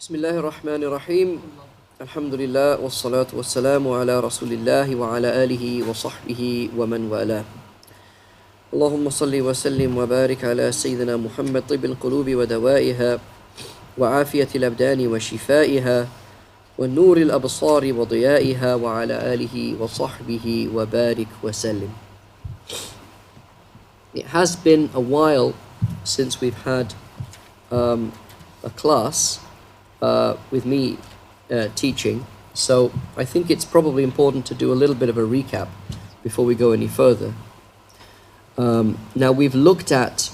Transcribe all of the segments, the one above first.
بسم الله الرحمن الرحيم الحمد لله والصلاة والسلام على رسول الله وعلى آله وصحبه ومن والاه اللهم صل وسلم وبارك على سيدنا محمد طب القلوب ودوائها وعافية الأبدان وشفائها والنور الأبصار وضيائها وعلى آله وصحبه وبارك وسلم. It has been a while since we've had a class with me teaching, so I think it's probably important to do a little bit of a recap before we go any further. Now we've looked at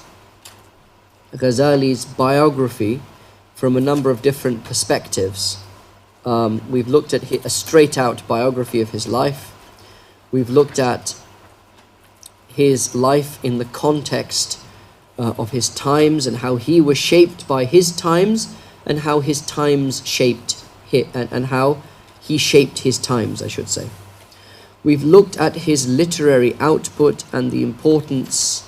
Ghazali's biography from a number of different perspectives. We've looked at a straight-out biography of his life. We've looked at his life in the context of his times and how he was shaped by his times and how his times shaped him, and how he shaped his times, I should say. We've looked at his literary output and the importance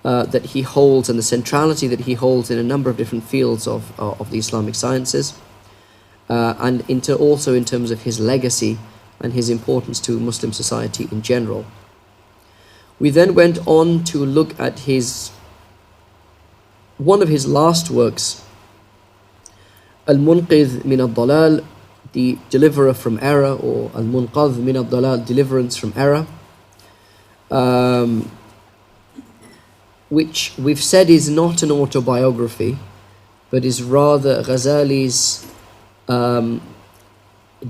that he holds and the centrality that he holds in a number of different fields of the Islamic sciences, and also in terms of his legacy and his importance to Muslim society in general. We then went on to look at one of his last works, Al-Munqidh min al-Dalal, the deliverer from error, or Al-Munqadh min al-Dalal, deliverance from error, which we've said is not an autobiography, but is rather Ghazali's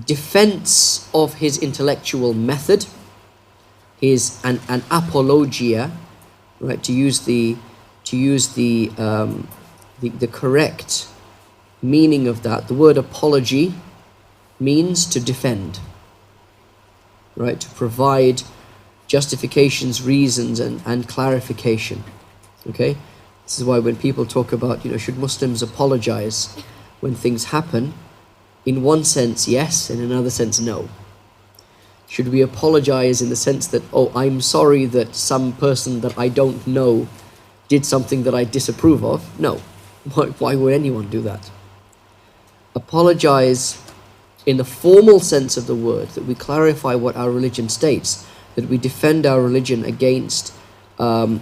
defense of his intellectual method, an apologia, right? To use the correct meaning of that. The word apology means to defend, right? To provide justifications, reasons, and clarification. Okay, this is why when people talk about, should Muslims apologize when things happen? In one sense, yes. In another sense, no. Should we apologize in the sense that, I'm sorry that some person that I don't know did something that I disapprove of? No. Why would anyone do that? Apologize in the formal sense of the word, that we clarify what our religion states, that we defend our religion against the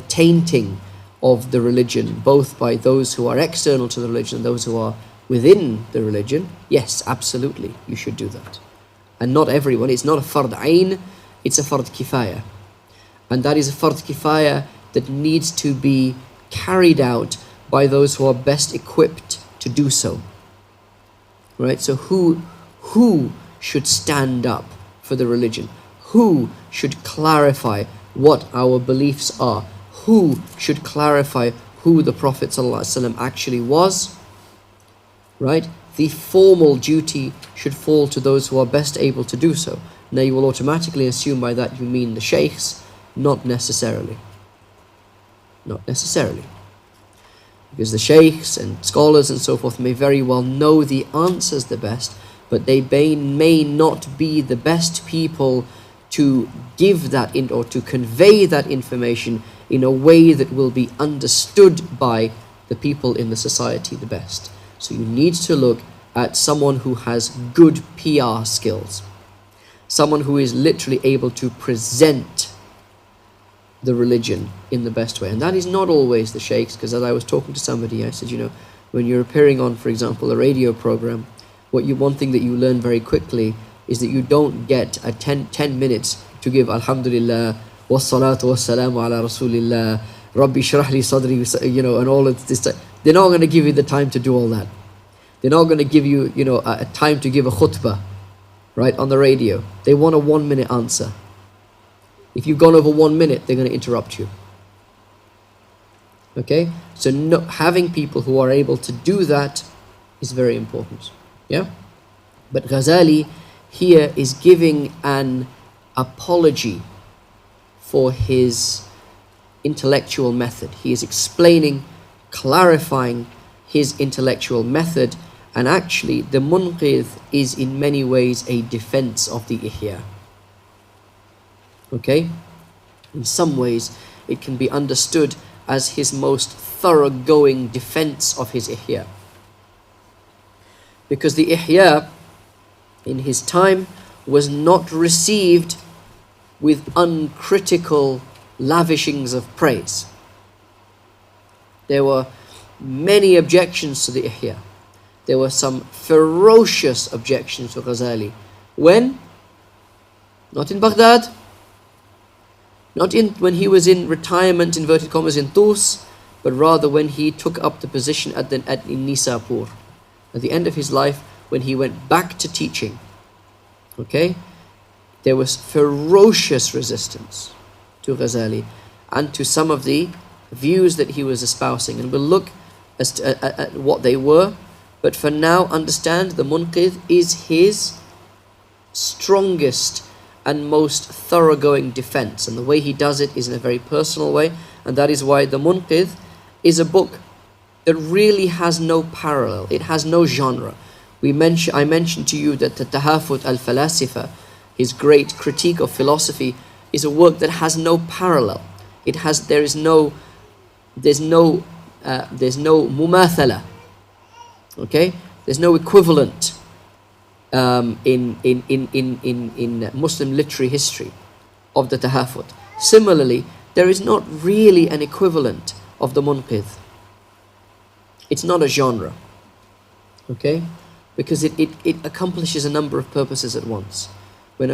tainting of the religion, both by those who are external to the religion and those who are within the religion. Yes, absolutely, you should do that. And not everyone. It's not a fard ayn, it's a fard kifaya. And that is a fard kifaya that needs to be carried out by those who are best equipped to do so. Right? So who should stand up for the religion? Who should clarify what our beliefs are? Who should clarify who the Prophet ﷺ actually was? Right? The formal duty should fall to those who are best able to do so. Now you will automatically assume by that you mean the sheikhs. Not necessarily. Not necessarily. Because the sheikhs and scholars and so forth may very well know the answers the best, but they may not be the best people to give that or to convey that information in a way that will be understood by the people in the society the best. So you need to look at someone who has good PR skills, someone who is literally able to present the religion in the best way. And that is not always the sheikhs, because as I was talking to somebody, I said, when you're appearing on, for example, a radio program, one thing that you learn very quickly is that you don't get 10 minutes to give Alhamdulillah, wassalatu wassalamu ala Rasulillah, Rabbi shrah li sadri, and all of this. They're not going to give you the time to do all that. They're not going to give you, a time to give a khutbah, right, on the radio. They want a 1-minute answer. If you've gone over 1 minute, they're going to interrupt you. Okay? So having people who are able to do that is very important. Yeah? But Ghazali here is giving an apology for his intellectual method. He is explaining, clarifying his intellectual method, and actually the Munqidh is in many ways a defense of the Ihya. Okay? In some ways it can be understood as his most thoroughgoing defense of his Ihya. Because the Ihya in his time was not received with uncritical lavishings of praise. There were many objections to the Ihya. There were some ferocious objections to Ghazali. When? Not in Baghdad, not when he was in retirement, inverted commas, in Tus, but rather when he took up the position in Nisapur. At the end of his life, when he went back to teaching, okay, there was ferocious resistance to Ghazali and to some of the views that he was espousing. And we'll look at what they were. But for now, understand the Munqidh is his strongest and most thoroughgoing defense. And the way he does it is in a very personal way. And that is why the Munqidh is a book that really has no parallel. It has no genre. I mentioned to you that the Tahafut al-Falasifa, his great critique of philosophy, is a work that has no parallel. There's no mumathala. Okay, there's no equivalent in Muslim literary history of the Tahafut. Similarly, there is not really an equivalent of the Munqidh. It's not a genre. Okay, because it accomplishes a number of purposes at once. When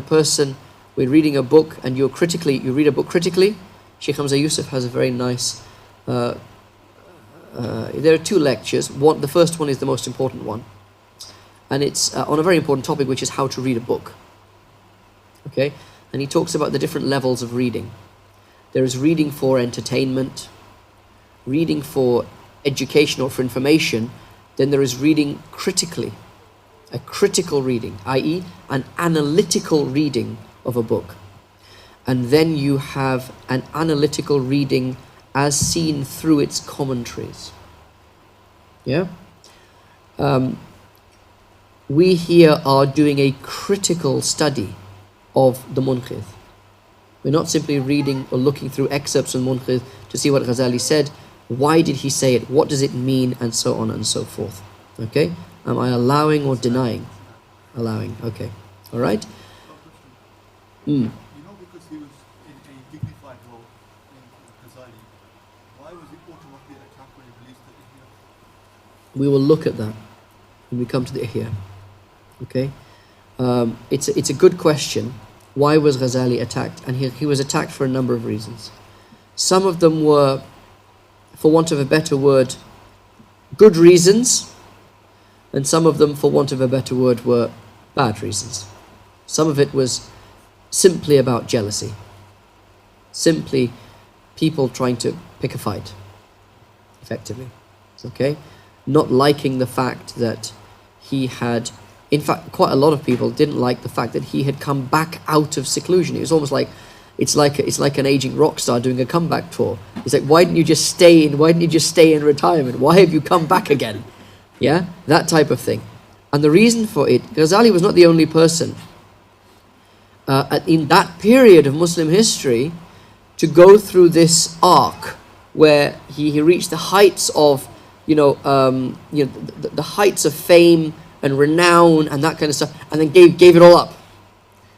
we're reading a book and you read a book critically. Shaykh Yusuf has a very nice. There are two lectures. The first one is the most important one, and it's on a very important topic, which is how to read a book. Okay, and he talks about the different levels of reading. There is reading for entertainment, reading for education or for information. Then there is reading critically, a critical reading, i.e. an analytical reading of a book. And then you have an analytical reading as seen through its commentaries. Yeah? We here are doing a critical study of the Munqidh. We're not simply reading or looking through excerpts from Munqidh to see what Ghazali said. Why did he say it? What does it mean? And so on and so forth. Okay? Am I allowing or denying? Allowing. Okay. All right? You know, because he was in a dignified role in Ghazali, why was he automatically attacked when he released the Ihya? We will look at that when we come to the Ihya. Okay? It's a good question. Why was Ghazali attacked? And he was attacked for a number of reasons. Some of them were, for want of a better word, good reasons, and some of them, for want of a better word, were bad reasons. Some of it was simply about jealousy. Simply people trying to pick a fight, effectively. Okay? Not liking the fact that he had, in fact, quite a lot of people didn't like the fact that he had come back out of seclusion. It was almost like, it's like an aging rock star doing a comeback tour. It's like, why didn't you just stay in retirement? Why have you come back again? Yeah? That type of thing. And the reason for it, Ghazali was not the only person in that period of Muslim history to go through this arc where he reached the heights of, the heights of fame and renown and that kind of stuff, and then gave it all up.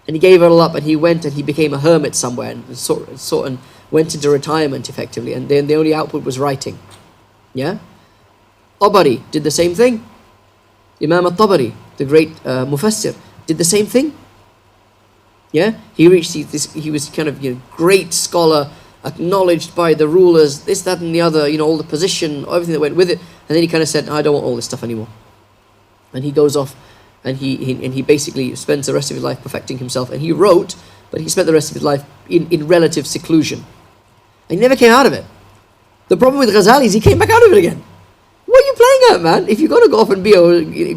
And he gave it all up, and he went and he became a hermit somewhere and and went into retirement effectively. And then the only output was writing. Yeah? Tabari did the same thing. Imam al-Tabari, the great Mufassir, did the same thing. Yeah? He reached he was kind of great scholar, acknowledged by the rulers, this, that, and the other, all the position, everything that went with it. And then he kind of said, I don't want all this stuff anymore. And he goes off and he basically spends the rest of his life perfecting himself. And he wrote, but he spent the rest of his life in relative seclusion. And he never came out of it. The problem with Ghazali is he came back out of it again. What are you playing at, man? If you're going to go off and be an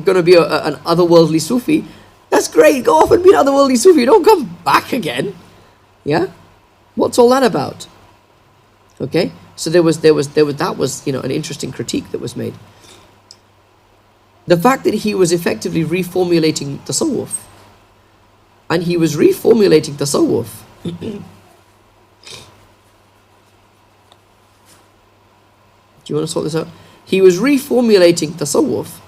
otherworldly Sufi, that's great. Go off and be an otherworldly Sufi. Don't come back again. Yeah? What's all that about? Okay? So that was an interesting critique that was made. The fact that he was effectively reformulating tasawwuf, and he was reformulating tasawwuf Do you want to sort this out? He was reformulating tasawwuf,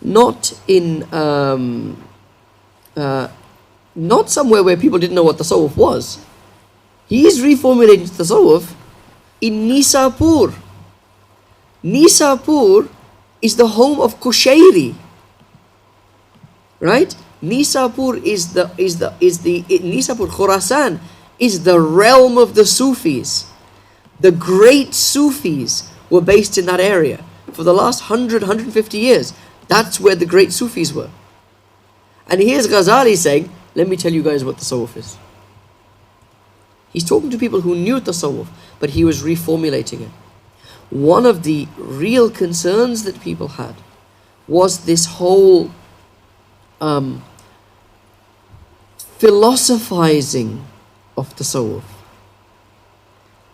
not in not somewhere where people didn't know what tasawwuf was. He is reformulating tasawwuf in Nisapur. Nisapur is the home of Kushairi, right? Nisapur Nisapur, Khurasan is the realm of the Sufis. The great Sufis were based in that area for the last 150 years. That's where the great Sufis were. And here's Ghazali saying, let me tell you guys what tasawwuf is. He's talking to people who knew tasawwuf, but he was reformulating it. One of the real concerns that people had was this whole philosophizing of tasawwuf.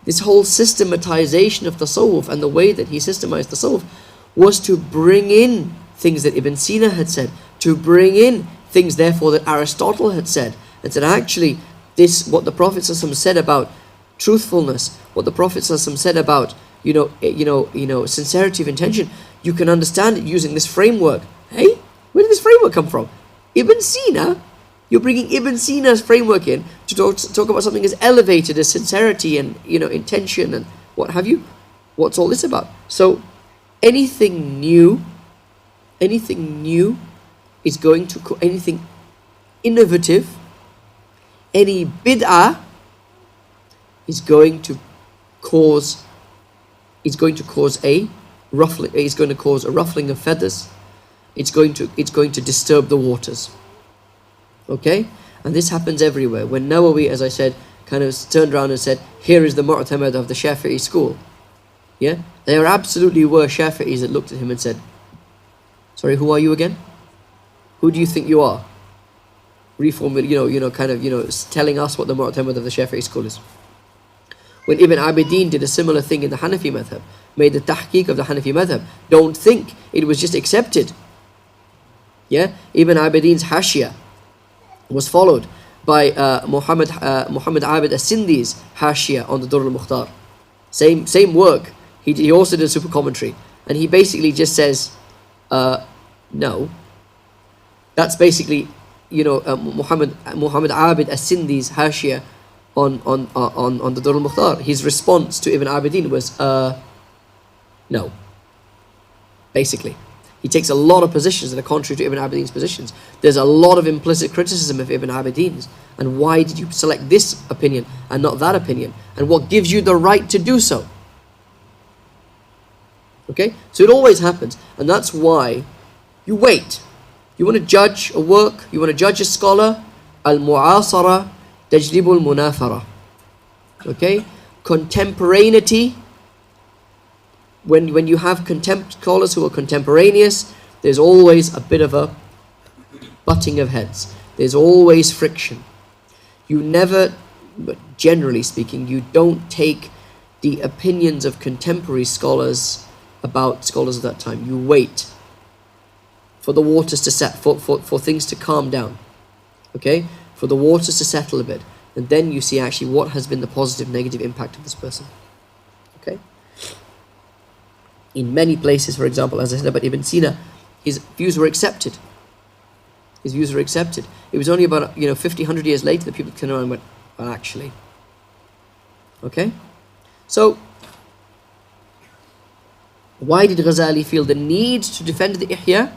This whole systematization of tasawwuf, and the way that he systematized tasawwuf was to bring in things that Ibn Sina had said, to bring in things therefore that Aristotle had said, and said actually this, what the Prophet ﷺ said about truthfulness, what the Prophet ﷺ said about sincerity of intention, you can understand it using this framework. Hey, where did this framework come from? Ibn Sina? You're bringing Ibn Sina's framework in to talk about something as elevated as sincerity and intention and what have you. What's all this about? So anything new is going to, anything innovative, any bid'ah is going to cause a ruffling of feathers. It's going to disturb the waters. Okay? And this happens everywhere. When Nawawi, as I said, kind of turned around and said, here is the mu'tamad of the Shafi'i school. Yeah? There absolutely were Shafi'is that looked at him and said, sorry, who are you again? Who do you think you are? Telling us what the mu'tamad of the Shafi'i school is. When Ibn Abidin did a similar thing in the Hanafi madhab, made the tahqiq of the Hanafi madhab, don't think it was just accepted. Yeah? Ibn Abidin's Hashia was followed by Muhammad Abid as-Sindhi's Hashia on the Durr al-Mukhtar. Same work. He also did a super commentary, and he basically just says, no. That's basically, Muhammad Abid as-Sindhi's Hashia on the Durr al-Mukhtar. His response to Ibn Abidin was, no. Basically. He takes a lot of positions that are contrary to Ibn Abidin's positions. There's a lot of implicit criticism of Ibn Abidin's. And why did you select this opinion and not that opinion? And what gives you the right to do so? Okay? So it always happens. And that's why you wait. You want to judge a work, you want to judge a scholar, al-mu'asara tajlibu al-munafara. Okay? Contemporaneity. When you have scholars who are contemporaneous, there's always a bit of a butting of heads. There's always friction. You never, but generally speaking, you don't take the opinions of contemporary scholars about scholars of that time. You wait for the waters to set, for things to calm down. Okay? For the waters to settle a bit. And then you see actually what has been the positive, negative impact of this person. Okay? In many places, for example, as I said about Ibn Sina, his views were accepted. His views were accepted. It was only about 50, 100 years later that people turned around and went, well, actually. Okay? So, why did Ghazali feel the need to defend the Ihya?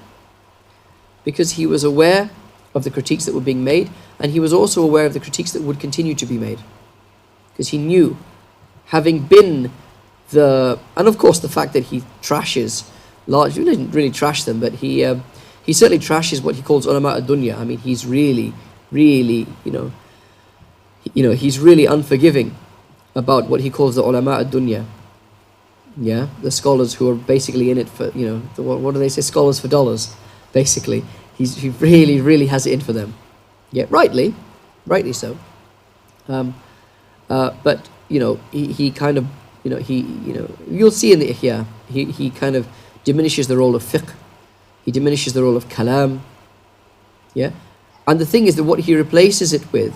Because he was aware of the critiques that were being made, and he was also aware of the critiques that would continue to be made. Because he knew, having been and of course the fact that he trashes he didn't really trash them, but he certainly trashes what he calls ulama ad-dunya. I mean, he's really he's really unforgiving about what he calls the ulama ad-dunya. Yeah, the scholars who are basically in it for what do they say, scholars for dollars, basically. He really has it in for them. Yeah, rightly so. But he kind of you'll see in the Ihya, he kind of diminishes the role of fiqh, he diminishes the role of kalam, yeah? And the thing is that what he replaces it with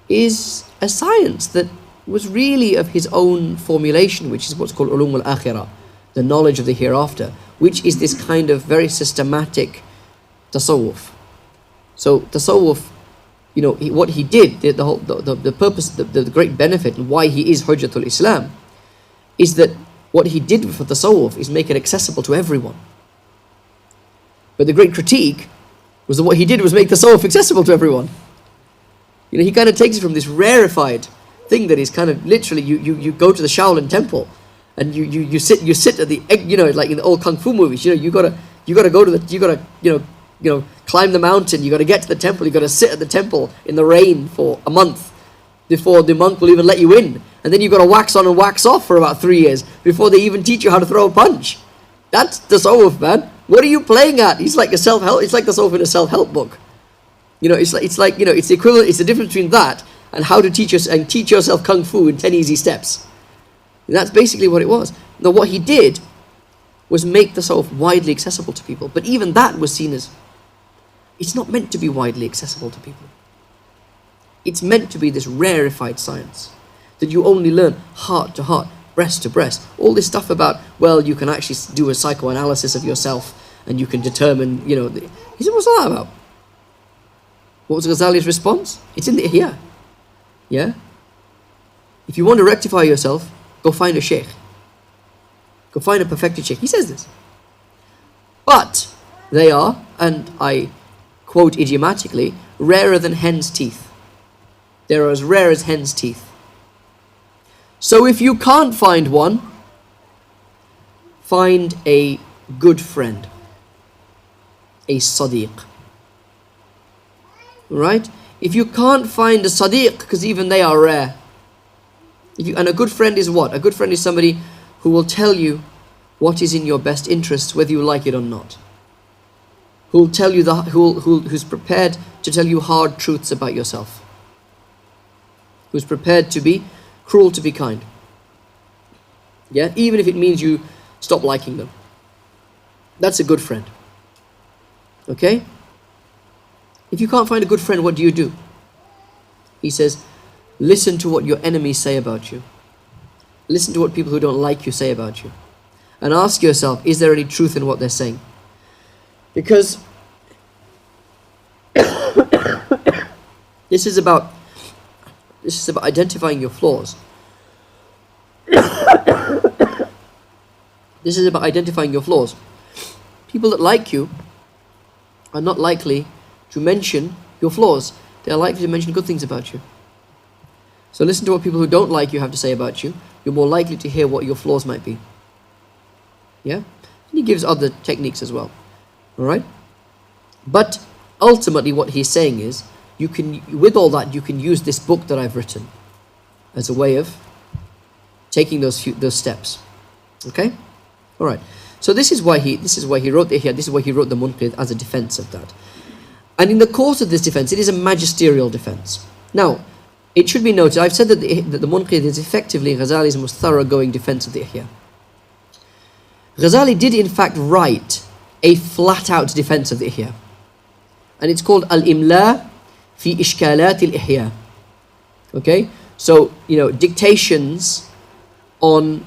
is a science that was really of his own formulation, which is what's called ulum al-akhirah, the knowledge of the hereafter, which is this kind of very systematic tasawwuf. So tasawwuf, what he did, the purpose, the great benefit, and why he is Hujjatul Islam, is that what he did for tasawwuf is make it accessible to everyone. But the great critique was that what he did was make tasawwuf accessible to everyone. He kind of takes it from this rarefied thing that is kind of literally, you go to the Shaolin temple and you sit at the, like in the old kung fu movies, you gotta go to the, you gotta climb the mountain, you gotta get to the temple, you gotta sit at the temple in the rain for a month before the monk will even let you in, and then you gotta wax on and wax off for about 3 years before they even teach you how to throw a punch. That's tasawwuf, man. What are you playing at? It's like a self-help. It's like tasawwuf in a self-help book. It's like it's the equivalent. It's the difference between that and how to teach yourself kung fu in 10 easy steps. And that's basically what it was. Now, what he did was make tasawwuf widely accessible to people. But even that was seen as, it's not meant to be widely accessible to people. It's meant to be this rarefied science that you only learn heart to heart, breast to breast. All this stuff about, well, you can actually do a psychoanalysis of yourself and you can determine, he said, what's all that about? What was Ghazali's response? It's in the Ihya. Yeah? If you want to rectify yourself, go find a Shaykh. Go find a perfected Shaykh. He says this. But they are, and I quote idiomatically, rarer than hen's teeth. They're as rare as hen's teeth. So if you can't find one, find a good friend. A sadiq. Right? If you can't find a sadiq, because even they are rare. And a good friend is what? A good friend is somebody who will tell you what is in your best interests, whether you like it or not. Who'll tell you who's prepared to tell you hard truths about yourself. Who's prepared to be cruel to be kind. Yeah? Even if it means you stop liking them. That's a good friend. Okay? If you can't find a good friend, what do? He says, listen to what your enemies say about you. Listen to what people who don't like you say about you. And ask yourself, is there any truth in what they're saying? Because this is about identifying your flaws. This is about identifying your flaws. People that like you are not likely to mention your flaws. They are likely to mention good things about you. So listen to what people who don't like you have to say about you. You're more likely to hear what your flaws might be. Yeah? And he gives other techniques as well. Alright? But ultimately what he's saying is, with all that, you can use this book that I've written as a way of taking those steps. Okay? Alright. So this is why he wrote the Ihya, this is why he wrote the Munqidh as a defense of that. And in the course of this defense, it is a magisterial defense. Now, it should be noted, I've said that the Munqidh is effectively Ghazali's most thoroughgoing defense of the Ihya. Ghazali did in fact write a flat-out defense of the Ihya. And it's called Al-Imla fi Ishkalat al-Ihya. Okay? So, dictations on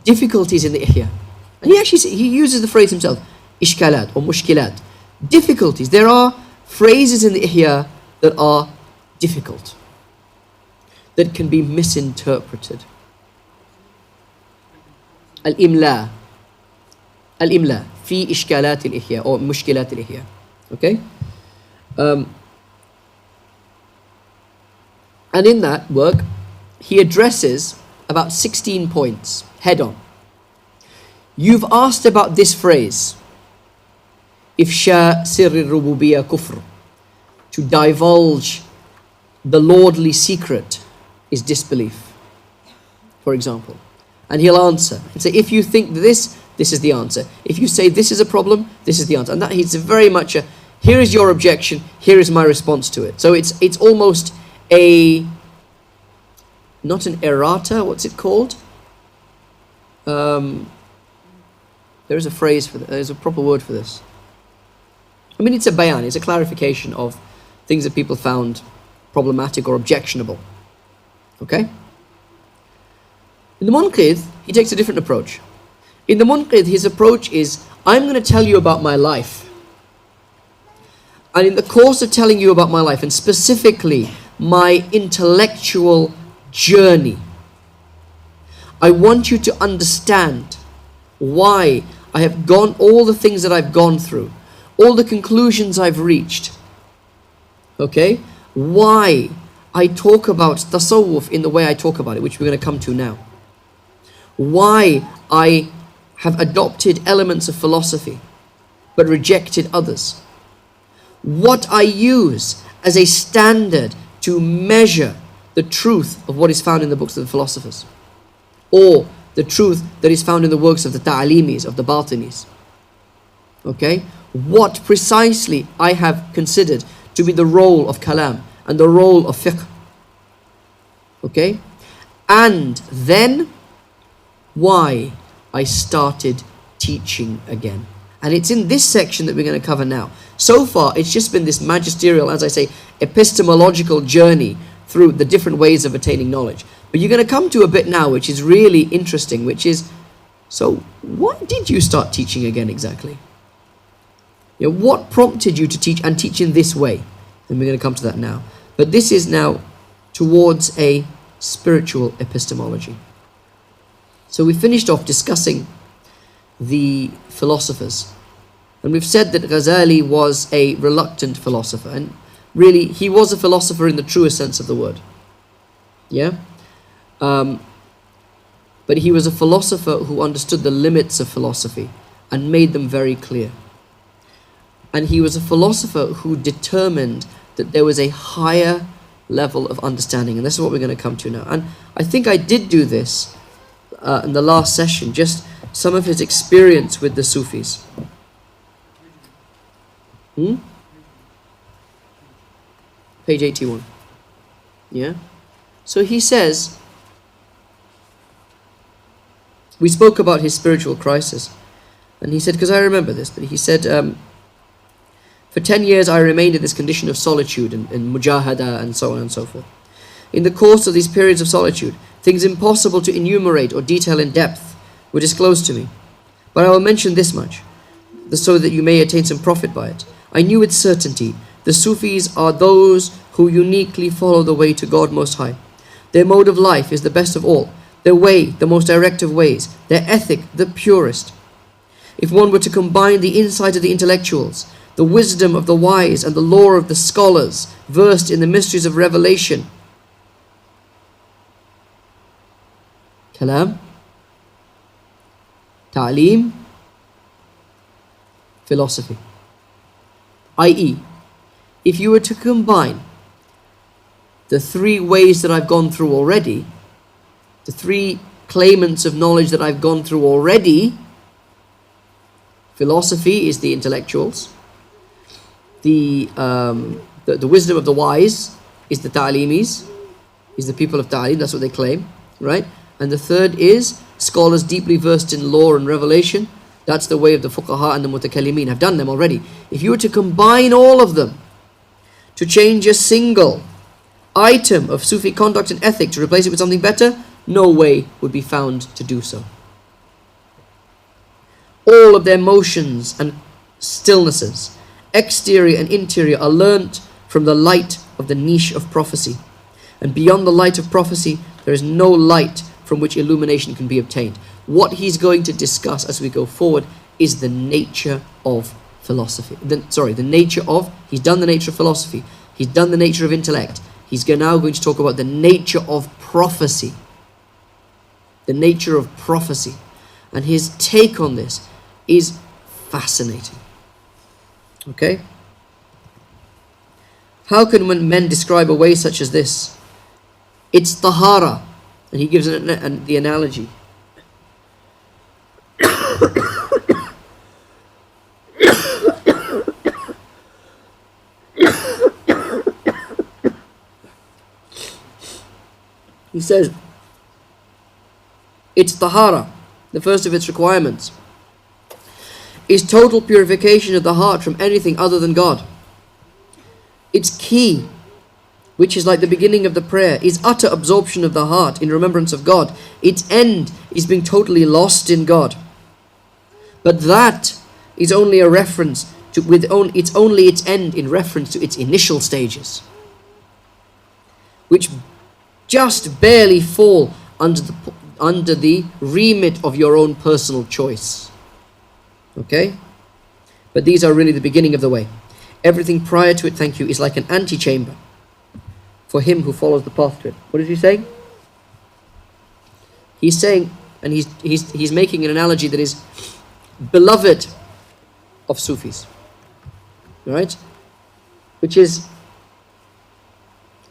difficulties in the Ihya. And he uses the phrase himself, Ishkalat or Mushkilat. Difficulties. There are phrases in the Ihya that are difficult, that can be misinterpreted. Al-Imla. Al-Imla fi Ishkalat al-Ihya or Mushkilat al-Ihya. Okay? And in that work, he addresses about 16 points head on. You've asked about this phrase, Ifsha sirri rububiyyah kufr. To divulge the lordly secret is disbelief, for example. And he'll answer and say, if you think this is the answer. If you say this is a problem, this is the answer. And that he's very much here is your objection, here is my response to it. So it's almost not an errata, what's it called? There is a phrase for that, there's a proper word for this. I mean, it's a bayan, it's a clarification of things that people found problematic or objectionable. Okay? In the Munqidh, he takes a different approach. In the Munqidh, his approach is, I'm going to tell you about my life. And in the course of telling you about my life, and specifically my intellectual journey, I want you to understand why I have gone, all the things that I've gone through, all the conclusions I've reached. Okay? Why I talk about tasawwuf in the way I talk about it, which we're going to come to now. Why I have adopted elements of philosophy, but rejected others. What I use as a standard to measure the truth of what is found in the books of the philosophers, or the truth that is found in the works of the ta'alimis, of the batinis. Okay? What precisely I have considered to be the role of kalam and the role of fiqh. Okay? And then why I started teaching again. And it's in this section that we're going to cover now. So far, it's just been this magisterial, as I say, epistemological journey through the different ways of attaining knowledge. But you're going to come to a bit now which is really interesting, which is, so why did you start teaching again exactly? You know, what prompted you to teach, and teach in this way? And we're going to come to that now. But this is now towards a spiritual epistemology. So we finished off discussing the philosophers. And we've said that Ghazali was a reluctant philosopher. And really, he was a philosopher in the truest sense of the word. Yeah? But he was a philosopher who understood the limits of philosophy and made them very clear. And he was a philosopher who determined that there was a higher level of understanding. And this is what we're going to come to now. And I think I did do this in the last session, just some of his experience with the Sufis. Page 81. Yeah? So he says, we spoke about his spiritual crisis. And he said, because I remember this, but he said, for 10 years I remained in this condition of solitude and mujahada and so on and so forth. In the course of these periods of solitude, things impossible to enumerate or detail in depth were disclosed to me. But I will mention this much, so that you may attain some profit by it. I knew with certainty the Sufis are those who uniquely follow the way to God Most High. Their mode of life is the best of all. Their way, the most direct of ways. Their ethic, the purest. If one were to combine the insight of the intellectuals, the wisdom of the wise, and the lore of the scholars versed in the mysteries of revelation, kalam, ta'aleem, philosophy. I.e., if you were to combine the three ways that I've gone through already, the three claimants of knowledge that I've gone through already, philosophy is the intellectuals, the wisdom of the wise is the ta'alimis, is the people of ta'aleem, that's what they claim, right? And the third is scholars deeply versed in lore and revelation. That's the way of the fuqaha and the mutakallimin. I've done them already. If you were to combine all of them to change a single item of Sufi conduct and ethic to replace it with something better, no way would be found to do so. All of their motions and stillnesses, exterior and interior, are learnt from the light of the niche of prophecy. And beyond the light of prophecy, there is no light from which illumination can be obtained. What he's going to discuss as we go forward is the nature of philosophy. The nature of, he's done the nature of philosophy, he's done the nature of intellect, he's now going to talk about the nature of prophecy. The nature of prophecy. And his take on this is fascinating. Okay? How can men describe a way such as this? It's tahara. And he gives the analogy. He says, it's tahara, the first of its requirements, is total purification of the heart from anything other than God. Its key, which is like the beginning of the prayer, is utter absorption of the heart in remembrance of God. Its end is being totally lost in God. But that is only a reference to, it's only its end in reference to its initial stages, which just barely fall under the remit of your own personal choice. Okay? But these are really the beginning of the way. Everything prior to it, thank you, is like an antechamber for him who follows the path to it. What is he saying? He's saying, and he's making an analogy that is beloved of Sufis, right? Which is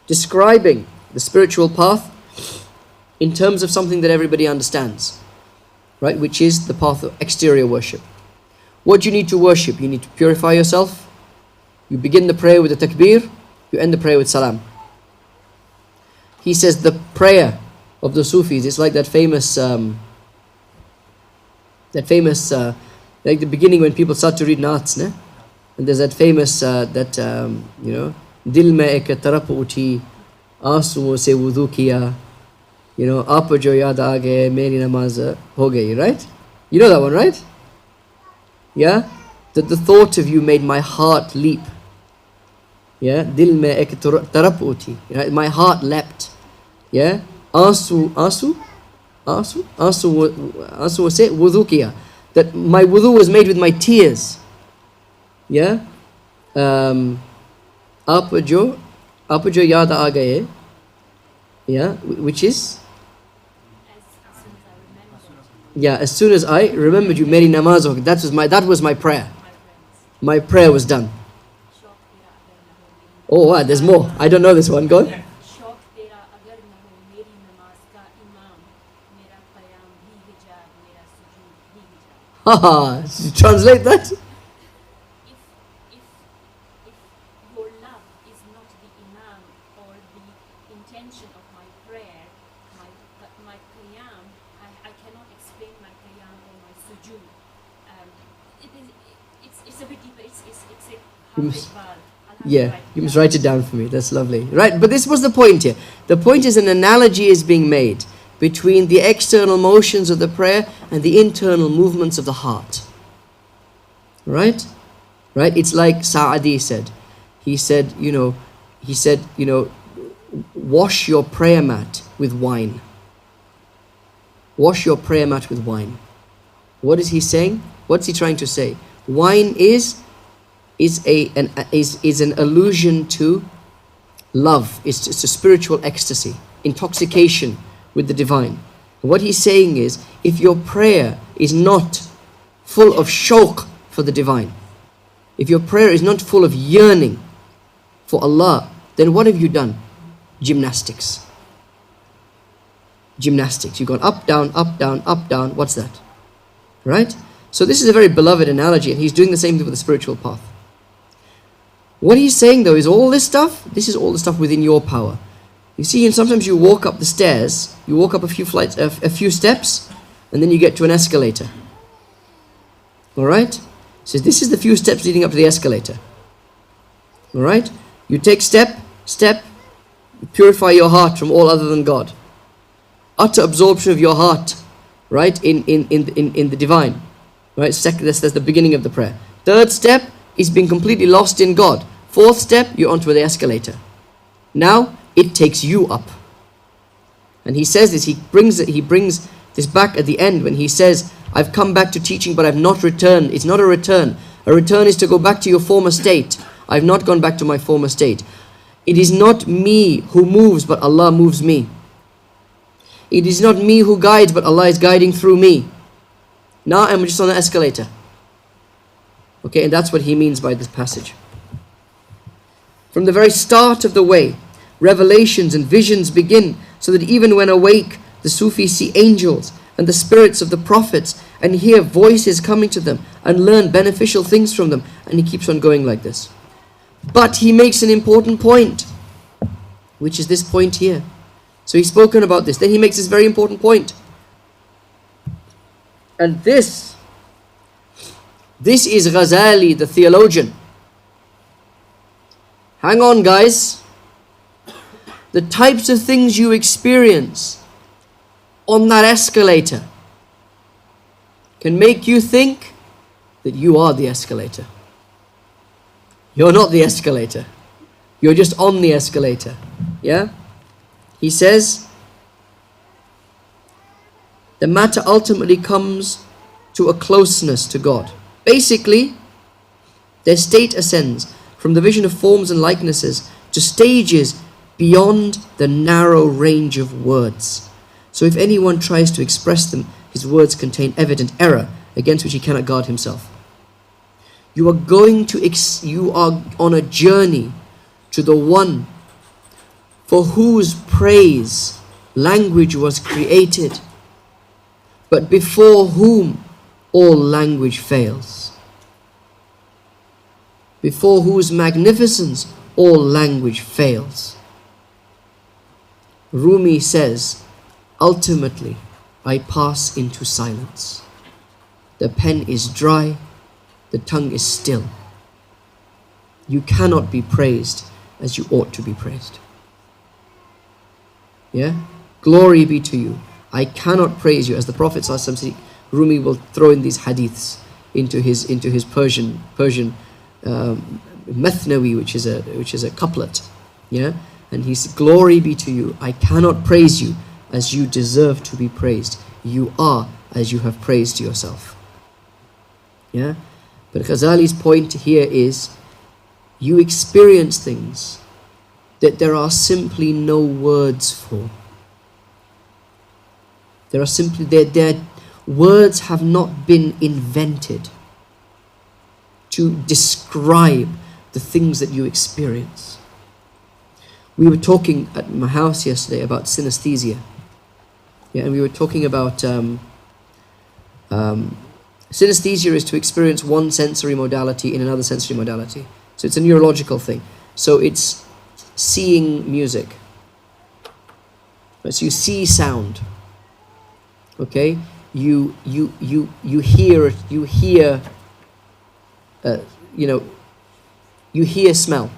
describing the spiritual path in terms of something that everybody understands, right? Which is the path of exterior worship. What do you need to worship? You need to purify yourself. You begin the prayer with the takbir, you end the prayer with salam. He says the prayer of the Sufis is like that famous, like the beginning when people start to read Naats, ne? And there's that famous, you know, Dil mein ek tarap uthi, aansuon se wudu kiya, you know, aap jo yaad aa gaye, meri namaz ho gayi, right? You know that one, right? Yeah? That the thought of you made my heart leap. Yeah? Dil mein ek tarap uthi, right? My heart leapt. Yeah? Aansu se wudu kiya. That my wudu was made with my tears. Yeah? Aap jo yaad aa gaye. Yeah? Which is? Yeah, as soon as I remembered you, meri namaz ho. That was my prayer. My prayer was done. Oh wow, there's more. I don't know this one. Go on. Haha, translate that. If your love is not the imam or the intention of my prayer, my qiyam, I cannot explain my qiyam or my sujood. It's a bit deeper. It's a Yeah, you must write it down for me. That's lovely. Right, but this was the point here. The point is an analogy is being made between the external motions of the prayer and the internal movements of the heart. Right? Right? It's like Sa'adi said. He said, wash your prayer mat with wine. Wash your prayer mat with wine. What is he saying? What's he trying to say? Wine is an allusion to love. It's a spiritual ecstasy, intoxication with the divine. What he's saying is, if your prayer is not full of shawq for the divine, if your prayer is not full of yearning for Allah, then what have you done? Gymnastics. Gymnastics. You've gone up, down, up, down, up, down. What's that? Right? So this is a very beloved analogy, and he's doing the same thing with the spiritual path. What he's saying though is all this stuff, this is all the stuff within your power. You see, and sometimes you walk up the stairs, you walk up a few steps, and then you get to an escalator. Alright? So this is the few steps leading up to the escalator. Alright? You take step, purify your heart from all other than God. Utter absorption of your heart, right, in the divine. Right? That's the beginning of the prayer. Third step is being completely lost in God. Fourth step, you're onto the escalator. Now, it takes you up. And he says this, he brings this back at the end when he says, I've come back to teaching but I've not returned. It's not a return. A return is to go back to your former state. I've not gone back to my former state. It is not me who moves but Allah moves me. It is not me who guides but Allah is guiding through me. Now I'm just on the escalator. Okay, and that's what he means by this passage. From the very start of the way, revelations and visions begin, so that even when awake, the Sufis see angels and the spirits of the prophets and hear voices coming to them and learn beneficial things from them. And he keeps on going like this. But he makes an important point, which is this point here. So he's spoken about this. Then he makes this very important point. And this is Ghazali, the theologian. Hang on, guys. The types of things you experience on that escalator can make you think that you are the escalator. You're not the escalator. You're just on the escalator. Yeah? He says, the matter ultimately comes to a closeness to God. Basically, their state ascends from the vision of forms and likenesses to stages beyond the narrow range of words. So if anyone tries to express them, his words contain evident error against which he cannot guard himself. You are on a journey to the one for whose praise language was created, but before whom all language fails, before whose magnificence all language fails. Rumi says, ultimately, I pass into silence. The pen is dry, the tongue is still. You cannot be praised as you ought to be praised. Yeah? Glory be to you. I cannot praise you. As the Prophet ﷺ, Rumi will throw in these hadiths into his Persian Mathnawi, which is a couplet. Yeah? And he said, glory be to you. I cannot praise you as you deserve to be praised. You are as you have praised yourself. Yeah? But Ghazali's point here is, you experience things that there are simply no words for. There are simply, their words have not been invented to describe the things that you experience. We were talking at my house yesterday about synesthesia. Yeah, and we were talking about synesthesia is to experience one sensory modality in another sensory modality. So it's a neurological thing. So it's seeing music. So you see sound. Okay, you hear smell.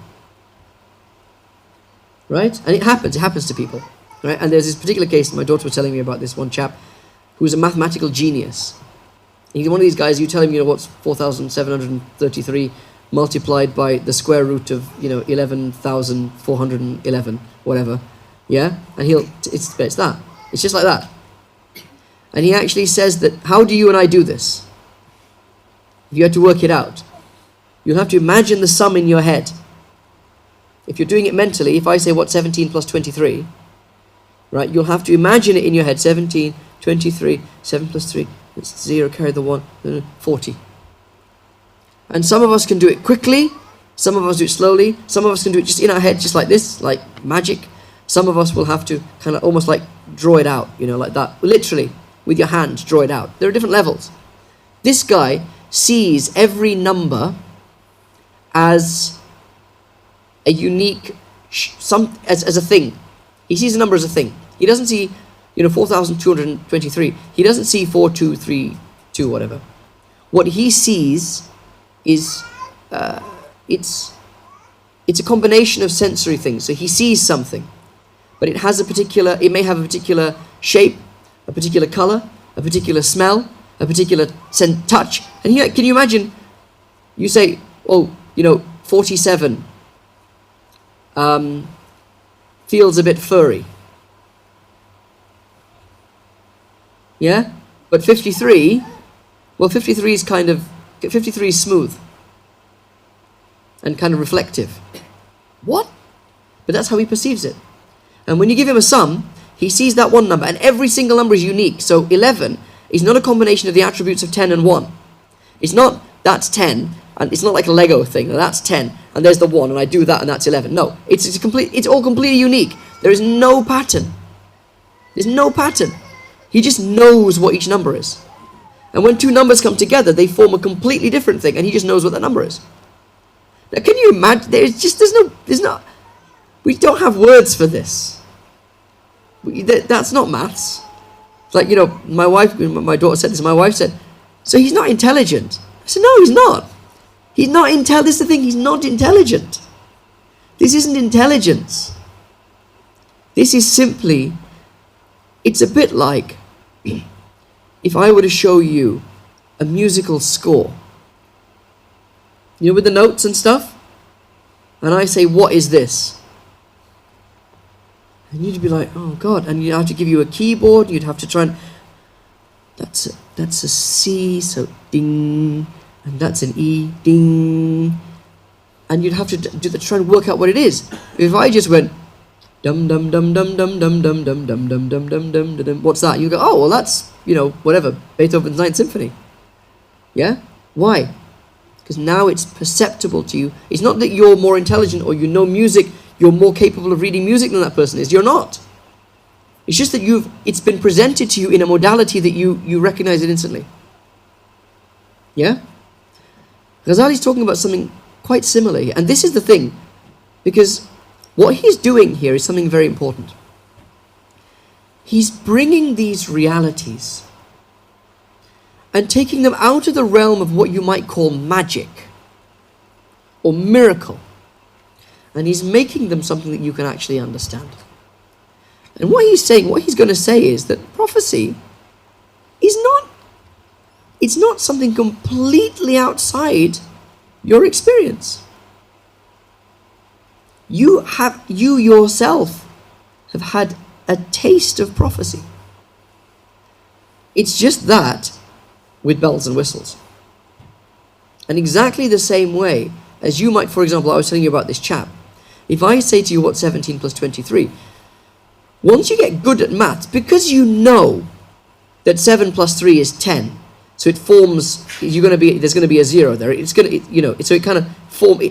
Right, and it happens to people. Right, and there's this particular case. My daughter was telling me about this one chap who's a mathematical genius. He's one of these guys. You tell him, what's 4,733 multiplied by the square root of 11,411, whatever. Yeah, and it's that. It's just like that. And he actually says that, how do you and I do this? If you had to work it out, you'll have to imagine the sum in your head. If you're doing it mentally, if I say what's 17 plus 23, right, you'll have to imagine it in your head. 17, 23, 7 plus 3, it's 0, carry the 1, 40. And some of us can do it quickly, some of us do it slowly, some of us can do it just in our head, just like this, like magic. Some of us will have to kind of almost like draw it out, like that. Literally, with your hand, draw it out. There are different levels. This guy sees every number as a unique, as a thing. He sees a number as a thing. He doesn't see, 4,223. He doesn't see 4232, whatever. What he sees is, it's a combination of sensory things. So he sees something, but it may have a particular shape, a particular color, a particular smell, a particular touch. And here, can you imagine, you say, 47 feels a bit furry. Yeah? But 53 is 53 is smooth and kind of reflective. What? But that's how he perceives it. And when you give him a sum, he sees that one number, and every single number is unique. So 11 is not a combination of the attributes of 10 and 1. It's not, that's 10, and it's not like a Lego thing, that's 10, and there's the 1, and I do that, and that's 11. No, it's all completely unique. There is no pattern. There's no pattern. He just knows what each number is. And when two numbers come together, they form a completely different thing, and he just knows what that number is. Now, can you imagine? We don't have words for this. That's not maths. It's like, my daughter said this, my wife said, so he's not intelligent. I said, no, he's not. He's not intelligent. This is the thing, he's not intelligent. This isn't intelligence. This is simply, it's a bit like if I were to show you a musical score with the notes and stuff, and I say, what is this? And you'd be like, oh God, and you'd have to give you a keyboard, you'd have to try and, that's a C, so ding, and that's an E, ding, and you'd have to try and work out what it is. If I just went, dum dum dum dum dum dum dum dum dum dum dum dum dum dum, what's that? You go, oh well, that's whatever, Beethoven's Ninth Symphony. Yeah, why? Because now it's perceptible to you. It's not that you're more intelligent or you know music, you're more capable of reading music than that person is. You're not. It's just that it's been presented to you in a modality that you recognize it instantly. Yeah? Ghazali's talking about something quite similar here. And this is the thing, because what he's doing here is something very important. He's bringing these realities and taking them out of the realm of what you might call magic or miracle. And he's making them something that you can actually understand. And what he's going to say is that prophecy it's not something completely outside your experience. You yourself have had a taste of prophecy. It's just that with bells and whistles. And exactly the same way as you might, for example, I was telling you about this chap. If I say to you what's 17 plus 23, once you get good at maths, because you know that 7 plus 3 is 10, so it forms, there's going to be a 0 there. So it kind of form,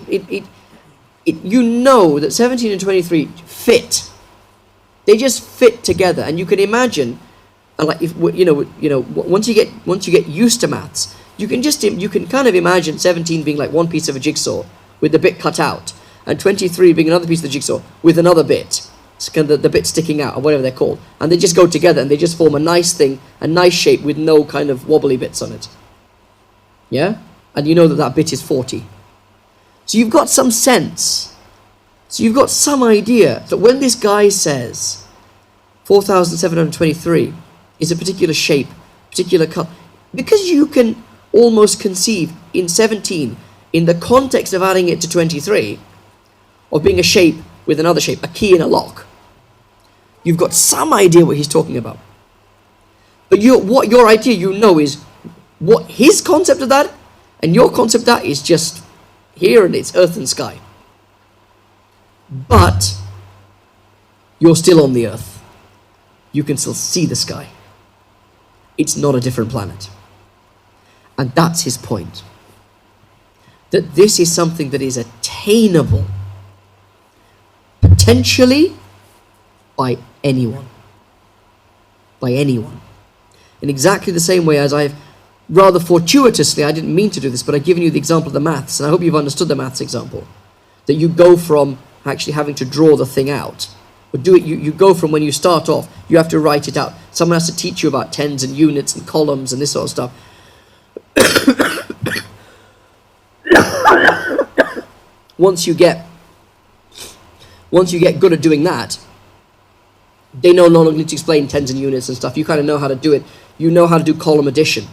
you know that 17 and 23 fit. They just fit together, and you can imagine, like once you get used to maths, you can kind of imagine 17 being like one piece of a jigsaw with the bit cut out, and 23 being another piece of the jigsaw with another bit. It's kind of the bit sticking out, or whatever they're called, and they just go together and they just form a nice thing, a nice shape with no kind of wobbly bits on it. Yeah, and you know that bit is 40. So you've got some sense. So you've got some idea that when this guy says 4,723 is a particular shape, particular color, because you can almost conceive in 17, in the context of adding it to 23, of being a shape with another shape, a key in a lock. You've got some idea what he's talking about. But what your idea is what his concept of that and your concept of that is just here, and it's earth and sky. But you're still on the earth. You can still see the sky. It's not a different planet. And that's his point. That this is something that is attainable potentially by anyone. By anyone. In exactly the same way as I've rather fortuitously, I didn't mean to do this, but I've given you the example of the maths, and I hope you've understood the maths example. That you go from actually having to draw the thing out, or you go from when you start off, you have to write it out. Someone has to teach you about tens and units and columns and this sort of stuff. Once you get good at doing that, they no longer need to explain tens and units and stuff. You kind of know how to do it. You know how to do column addition.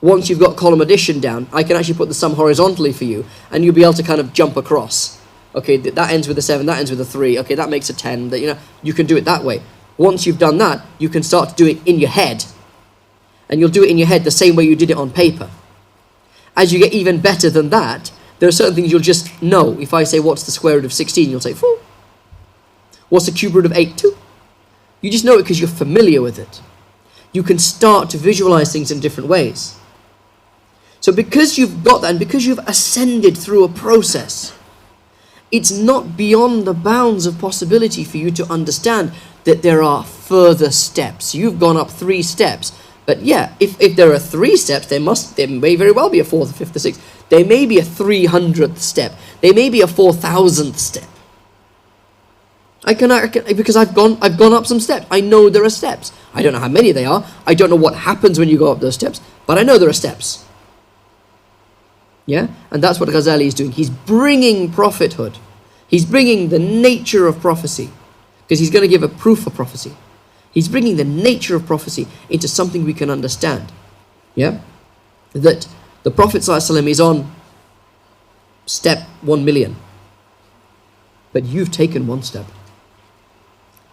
Once you've got column addition down, I can actually put the sum horizontally for you, and you'll be able to kind of jump across. Okay, that ends with a 7, that ends with a 3. Okay, that makes a 10. That you can do it that way. Once you've done that, you can start to do it in your head. And you'll do it in your head the same way you did it on paper. As you get even better than that, there are certain things you'll just know. If I say, what's the square root of 16? You'll say, 4. What's the cube root of 8? 2. You just know it because you're familiar with it. You can start to visualize things in different ways. So because you've got that, and because you've ascended through a process, it's not beyond the bounds of possibility for you to understand that there are further steps. You've gone up 3 steps. But yeah, if there are 3 steps, there may very well be a 4th, a 5th, a 6th. There may be a 300th step. There may be a 4,000th step. I can because I've gone up some steps. I know there are steps. I don't know how many they are. I don't know what happens when you go up those steps, but I know there are steps. Yeah? And that's what Ghazali is doing. He's bringing prophethood. He's bringing the nature of prophecy, because he's going to give a proof of prophecy. He's bringing the nature of prophecy into something we can understand. Yeah? That the Prophet ﷺ is on step 1 million. But you've taken one step.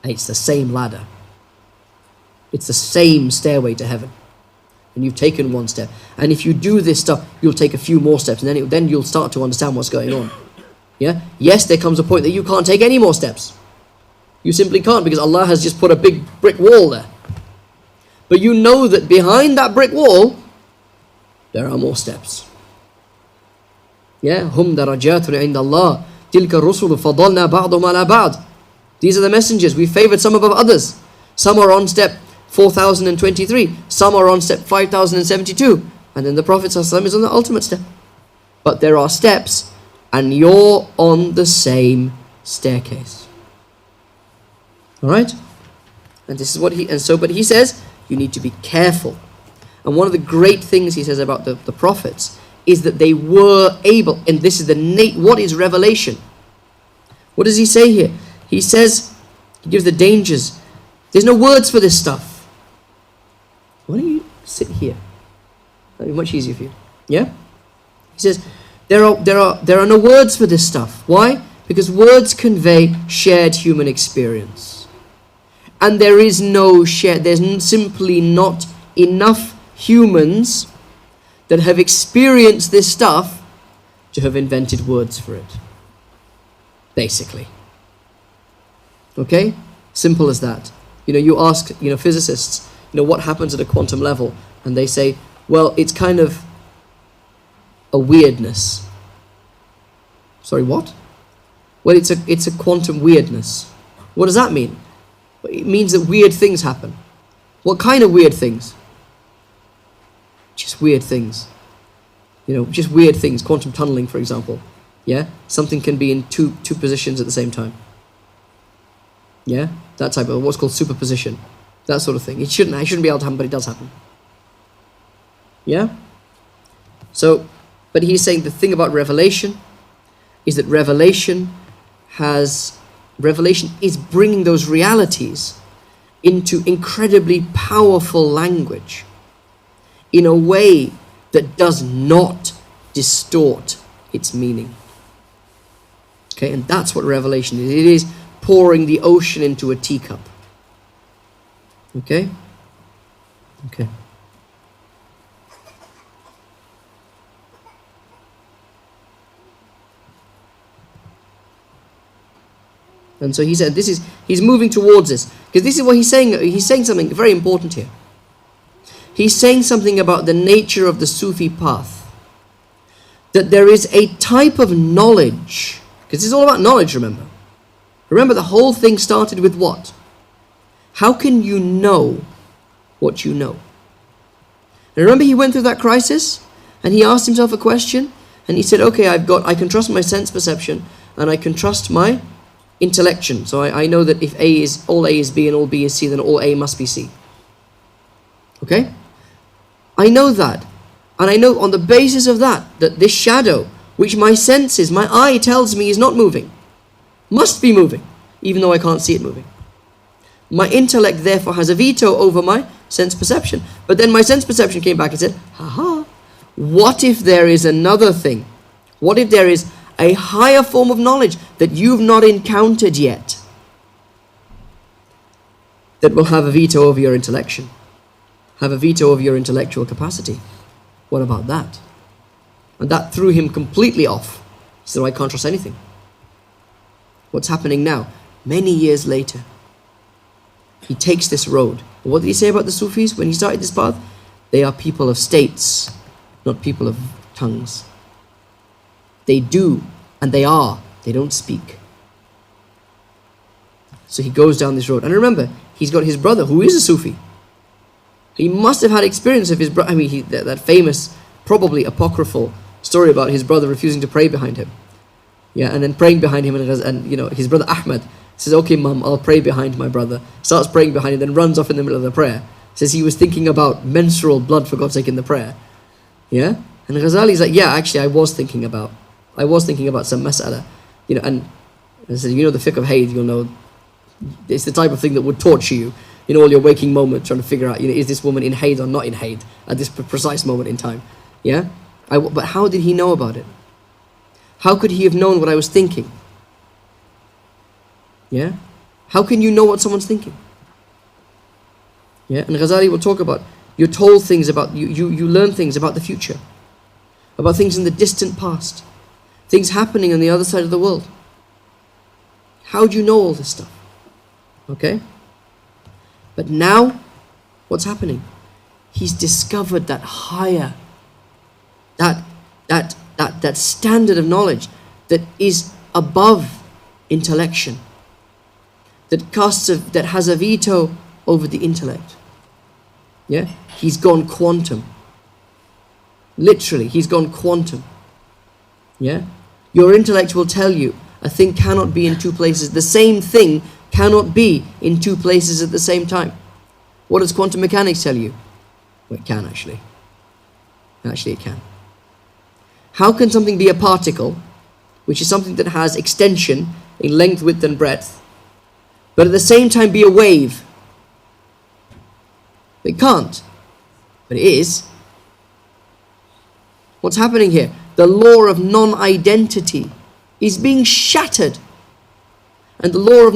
And it's the same ladder. It's the same stairway to heaven. And you've taken one step. And if you do this stuff, you'll take a few more steps. And then you'll start to understand what's going on. Yeah? Yes, there comes a point that you can't take any more steps. You simply can't, because Allah has just put a big brick wall there. But you know that behind that brick wall, there are more steps. Yeah? Hum darajatun inda Allah. Tilka rusulu fadalna ba'dhum ala ba'd. These are the messengers. We favored some above others. Some are on step 4023. Some are on step 5072. And then the Prophet ﷺ is on the ultimate step. But there are steps, and you're on the same staircase. Alright? And this is what but he says, you need to be careful. And one of the great things he says about the prophets is that they were able, and this is what is revelation? What does he say here? He says, he gives the dangers. There's no words for this stuff. Why don't you sit here? That'll be much easier for you. Yeah? He says, there are no words for this stuff. Why? Because words convey shared human experience. And there's simply not enough humans that have experienced this stuff to have invented words for it. Basically. Okay? Simple as that. You ask, physicists, what happens at a quantum level? And they say, well, it's kind of a weirdness. Sorry, what? Well, it's a quantum weirdness. What does that mean? It means that weird things happen. What kind of weird things? Just weird things. Just weird things. Quantum tunneling, for example. Yeah? Something can be in two positions at the same time. Yeah? That type of what's called superposition. That sort of thing. I shouldn't be able to happen, but it does happen. Yeah? So, but he's saying the thing about revelation is that revelation is bringing those realities into incredibly powerful language in a way that does not distort its meaning. Okay, and that's what revelation is. It is pouring the ocean into a teacup. Okay? Okay. And so he said, he's moving towards this. Because this is what he's saying. He's saying something very important here. He's saying something about the nature of the Sufi path. That there is a type of knowledge. Because it's all about knowledge, remember. Remember, the whole thing started with what? How can you know what you know? And remember, he went through that crisis, and he asked himself a question, and he said, okay, I can trust my sense perception, and I can trust my intellection. So I know that if all A is B and all B is C, then all A must be C. Okay? I know that. And I know on the basis of that this shadow, which my senses, my eye tells me is not moving, must be moving, even though I can't see it moving. My intellect therefore has a veto over my sense perception. But then my sense perception came back and said, haha, what if there is another thing? What if there is a higher form of knowledge that you've not encountered yet that will have a veto over your intellection, have a veto over your intellectual capacity? What about that? And that threw him completely off. He said, I can't trust anything. What's happening now? Many years later, he takes this road. What did he say about the Sufis when he started this path? They are people of states, not people of tongues. They do, and they are. They don't speak. So he goes down this road. And remember, he's got his brother, who is a Sufi. He must have had experience of his brother. That famous, probably apocryphal story about his brother refusing to pray behind him. Yeah, and then praying behind him, and his brother Ahmed says, okay, Mum, I'll pray behind my brother. Starts praying behind him, then runs off in the middle of the prayer. Says he was thinking about menstrual blood, for God's sake, in the prayer. Yeah? And Ghazali's like, yeah, actually, I was thinking about some mas'ala. And I said, the fiqh of hayd, you'll know, it's the type of thing that would torture you in all your waking moments, trying to figure out, is this woman in hayd or not in hayd at this precise moment in time? Yeah? But how did he know about it? How could he have known what I was thinking? Yeah? How can you know what someone's thinking? Yeah? And Ghazali will talk about, you're told things about, you learn things about the future, about things in the distant past, things happening on the other side of the world. How do you know all this stuff? Okay? But now, what's happening? He's discovered that higher, that standard of knowledge that is above intellection, that has a veto over the intellect. Yeah? He's gone quantum. Literally, he's gone quantum. Yeah? Your intellect will tell you a thing cannot be in two places. The same thing cannot be in two places at the same time. What does quantum mechanics tell you? Well, it can actually. Actually, it can. How can something be a particle, which is something that has extension in length, width, and breadth, but at the same time be a wave? It can't, but it is. What's happening here? The law of non-identity is being shattered, and the law of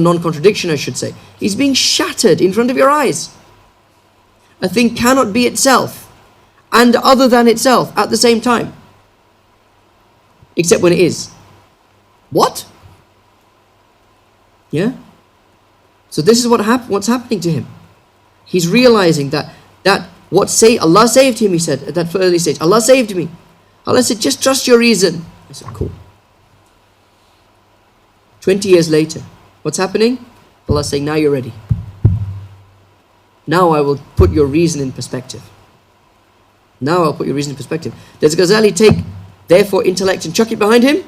non-contradiction, I should say, is being shattered in front of your eyes. A thing cannot be itself and other than itself at the same time, except when it is. What? Yeah. So this is what's happening to him. He's realizing that Allah saved him, he said at that early stage. Allah saved me. Allah said, just trust your reason. I said, cool. 20 years later, what's happening? Allah saying, now you're ready. Now I will put your reason in perspective. Now I'll put your reason in perspective. Does Ghazali take, therefore, intellect and chuck it behind him?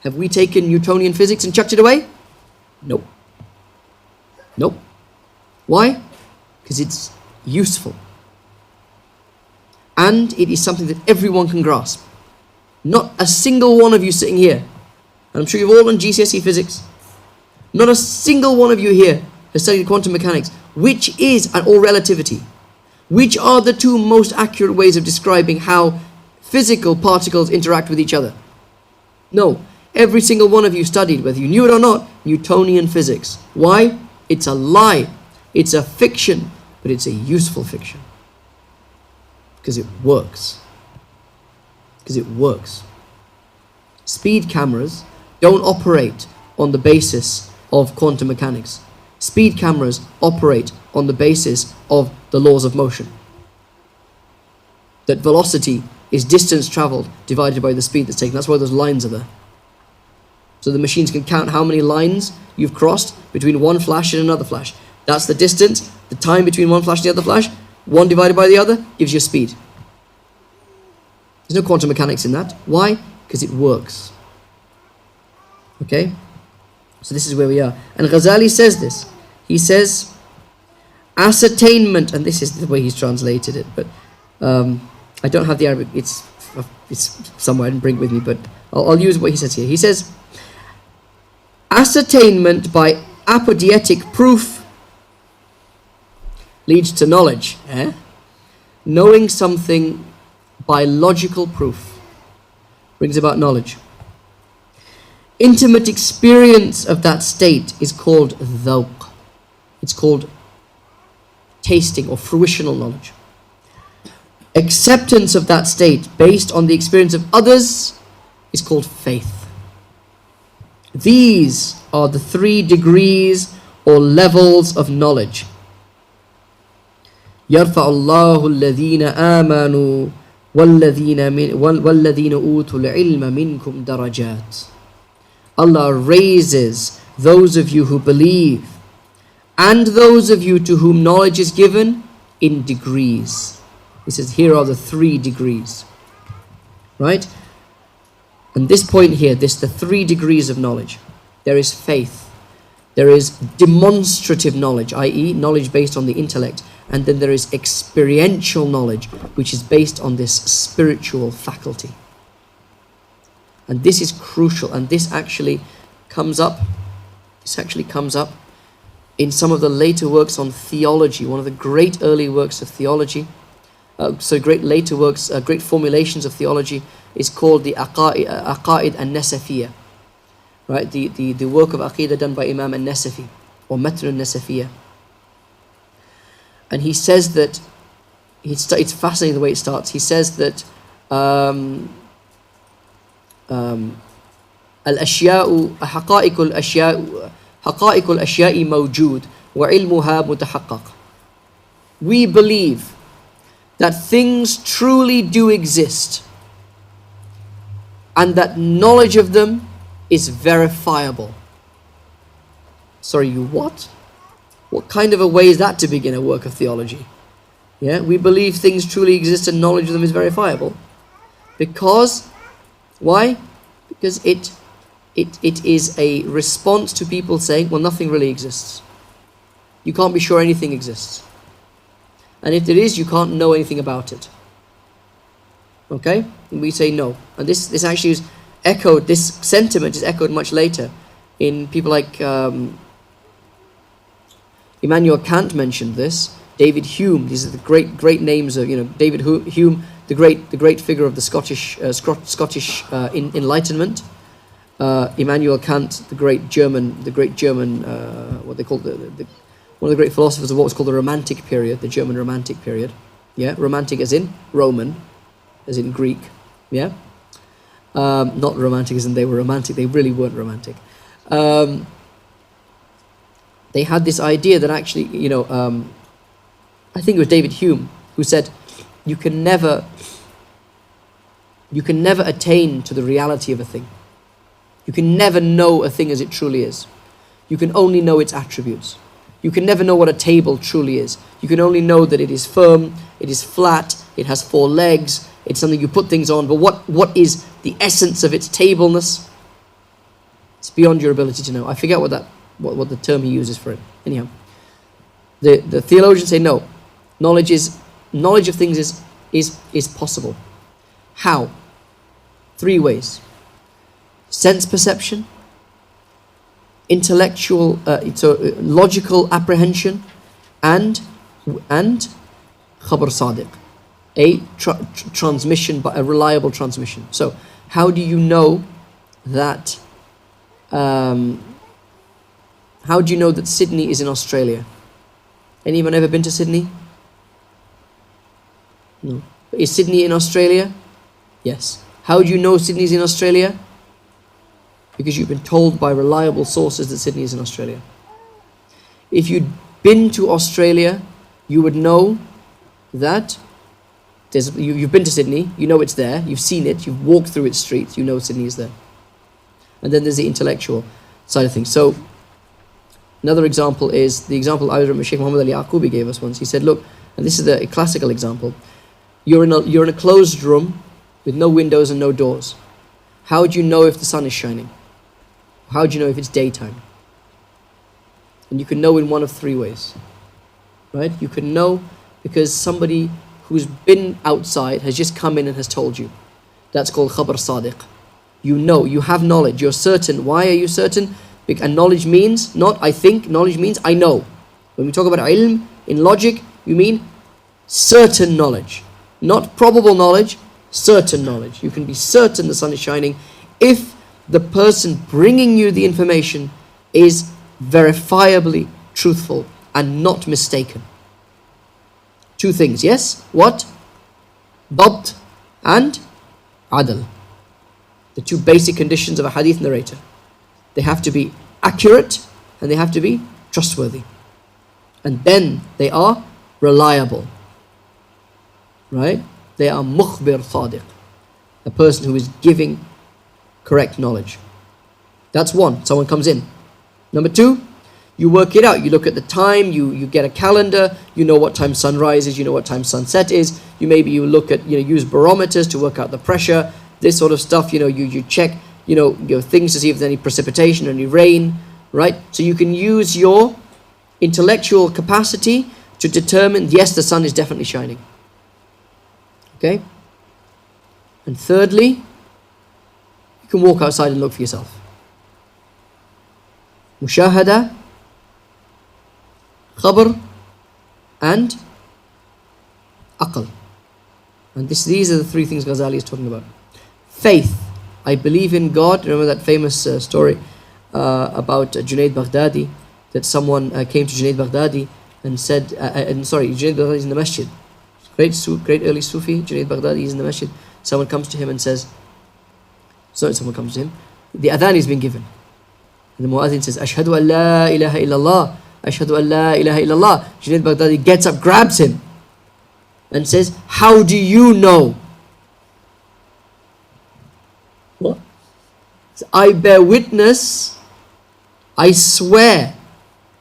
Have we taken Newtonian physics and chucked it away? Nope. Nope. Why? Because it's useful. And it is something that everyone can grasp. Not a single one of you sitting here, and I'm sure you've all done GCSE physics, not a single one of you here has studied quantum mechanics, which is, or relativity, which are the two most accurate ways of describing how physical particles interact with each other. No, every single one of you studied, whether you knew it or not, Newtonian physics. Why? It's a lie. It's a fiction, but it's a useful fiction. Because it works. Because it works. Speed cameras don't operate on the basis of quantum mechanics. Speed cameras operate on the basis of the laws of motion. That velocity is distance traveled divided by the speed that's taken. That's why those lines are there. So the machines can count how many lines you've crossed between one flash and another flash. That's the distance, the time between one flash and the other flash. One divided by the other gives you speed. There's no quantum mechanics in that. Why? Because it works. Okay? So this is where we are. And Ghazali says this. He says, ascertainment, and this is the way he's translated it, but I don't have the Arabic, it's somewhere, I didn't bring it with me, but I'll use what he says here. He says, ascertainment by apodietic proof leads to knowledge. Knowing something by logical proof brings about knowledge. Intimate experience of that state is called dhawq. It's called tasting or fruitional knowledge. Acceptance of that state based on the experience of others is called faith. These are the 3 degrees or levels of knowledge. يَرْفَعُ اللَّهُ الَّذِينَ آمَنُوا وَالَّذِينَ أُوتُوا الْعِلْمَ مِنْكُمْ دَرَجَاتٍ. Allah raises those of you who believe and those of you to whom knowledge is given in degrees. He says, here are the 3 degrees. Right? And this point here, the 3 degrees of knowledge. There is faith. There is demonstrative knowledge, i.e. knowledge based on the intellect. And then there is experiential knowledge, which is based on this spiritual faculty. And this is crucial, and this actually comes up in some of the later works on theology. One of the great early works of theology so great later works, great formulations of theology, is called the Aqa'id al-Nasafiyya. Right, the work of Aqidah done by Imam al-Nasafi, or Matn al-Nasafiyya. And he says that, it's fascinating the way it starts. He says that الأشياء حقائق الأشياء موجود وعلمها متحقق. We believe that things truly do exist and that knowledge of them is verifiable. Sorry, you what? What kind of a way is that to begin a work of theology? Yeah, we believe things truly exist and knowledge of them is verifiable. Because, why? Because it is a response to people saying, well, nothing really exists. You can't be sure anything exists. And if there is, you can't know anything about it. Okay? And we say no. And this actually is echoed, this sentiment is echoed much later in people like Immanuel Kant mentioned this, David Hume. These are the great names of, David Hume, the great figure of the Scottish Enlightenment. Immanuel Kant, the great German, what they call one of the great philosophers of what was called the Romantic period, the German Romantic period. Yeah, Romantic as in Roman, as in Greek. Yeah, not romantic as in they were romantic. They really weren't romantic. They had this idea that actually, I think it was David Hume who said, you can never attain to the reality of a thing. You can never know a thing as it truly is. You can only know its attributes. You can never know what a table truly is. You can only know that it is firm, it is flat, it has 4 legs, it's something you put things on, but what is the essence of its tableness? It's beyond your ability to know. I forget what the term he uses for it. Anyhow, the theologians say no. Knowledge of things is possible. How? 3 ways. Sense perception, intellectual, logical apprehension, and khabar sadiq, a transmission, a reliable transmission. So, how do you know that? How do you know that Sydney is in Australia? Anyone ever been to Sydney? No. Is Sydney in Australia? Yes. How do you know Sydney is in Australia? Because you've been told by reliable sources that Sydney is in Australia. If you'd been to Australia, you would know that you've been to Sydney, you know it's there, you've seen it, you've walked through its streets, you know Sydney is there. And then there's the intellectual side of things. So, another example is the example Shaykh Muhammad Ali Yaqubi gave us once. He said, look, and this is a classical example, you're in a closed room with no windows and no doors. How do you know if the sun is shining? How do you know if it's daytime? And you can know in one of 3 ways. Right? You can know because somebody who's been outside has just come in and has told you. That's called khabar sadiq. You know, you have knowledge, you're certain. Why are you certain? And knowledge means not I think, knowledge means I know. When we talk about ilm, in logic, you mean certain knowledge. Not probable knowledge, certain knowledge. You can be certain the sun is shining if the person bringing you the information is verifiably truthful and not mistaken. 2 things, yes? What? Dabt and adl. The 2 basic conditions of a hadith narrator. They have to be accurate and they have to be trustworthy. And then they are reliable. Right? They are mukhbir sadiq. A person who is giving correct knowledge. That's 1. Someone comes in. Number 2, you work it out. You look at the time, you get a calendar, you know what time sunrise is, you know what time sunset is. You look at, use barometers to work out the pressure, this sort of stuff. You check, things to see if there's any precipitation, any rain, right? So you can use your intellectual capacity to determine, yes, the sun is definitely shining. Okay? And thirdly, you can walk outside and look for yourself. Mushahada, khabar, and aql. And these are the three things Ghazali is talking about. Faith. I believe in God. Remember that famous story about Junaid Baghdadi, that someone came to Junaid Baghdadi and said, Junaid Baghdadi is in the masjid. Great early Sufi, Junaid Baghdadi is in the masjid. Someone comes to him and says, someone comes to him, the adhan is being given. And the muazzin says, Ashhadu an la ilaha illallah, Ashhadu an la ilaha illallah. Junaid Baghdadi gets up, grabs him, and says, how do you know? What? I bear witness, I swear,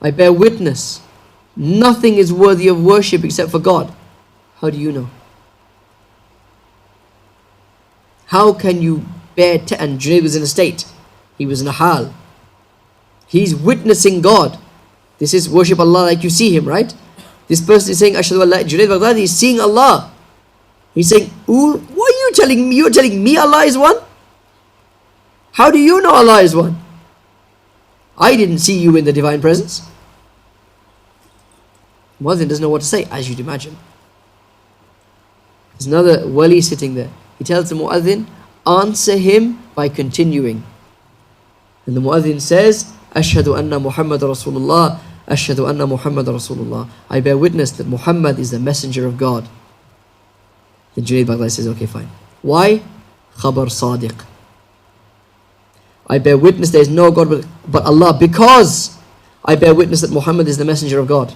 I bear witness, nothing is worthy of worship except for God. How do you know? How can you bear and Junaid was in a state, he was in a hal, he's witnessing God. This is worship Allah like you see him, right? This person is saying Ashhadu an la, Junaid Baghdadi is seeing Allah. He's saying, what are you telling me? You're telling me Allah is one? How do you know Allah is one? I didn't see you in the divine presence. Muazzin doesn't know what to say, as you'd imagine. There's another wali sitting there. He tells the muazzin, answer him by continuing. And the muazzin says, Ashhadu anna Muhammad Rasulullah, Ashhadu anna Muhammad Rasulullah. I bear witness that Muhammad is the messenger of God. Then Junaid Baghdadi says, okay, fine. Why? Khabar Sadiq. I bear witness there is no God but Allah, because I bear witness that Muhammad is the messenger of God.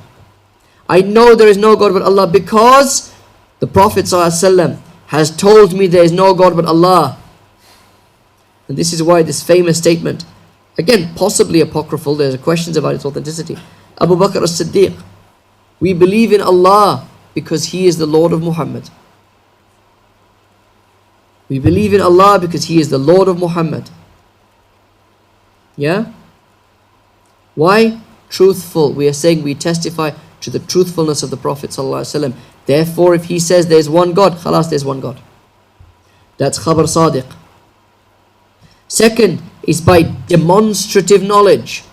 I know there is no God but Allah because the Prophet ﷺ has told me there is no God but Allah. And this is why this famous statement, again possibly apocryphal, there's questions about its authenticity. Abu Bakr as-Siddiq, we believe in Allah because He is the Lord of Muhammad. We believe in Allah because He is the Lord of Muhammad. Yeah? Why? Truthful. We are saying we testify to the truthfulness of the Prophet ﷺ. Therefore, if he says there's one God, khalas, there's one God. That's khabar sadiq. Second is by demonstrative knowledge.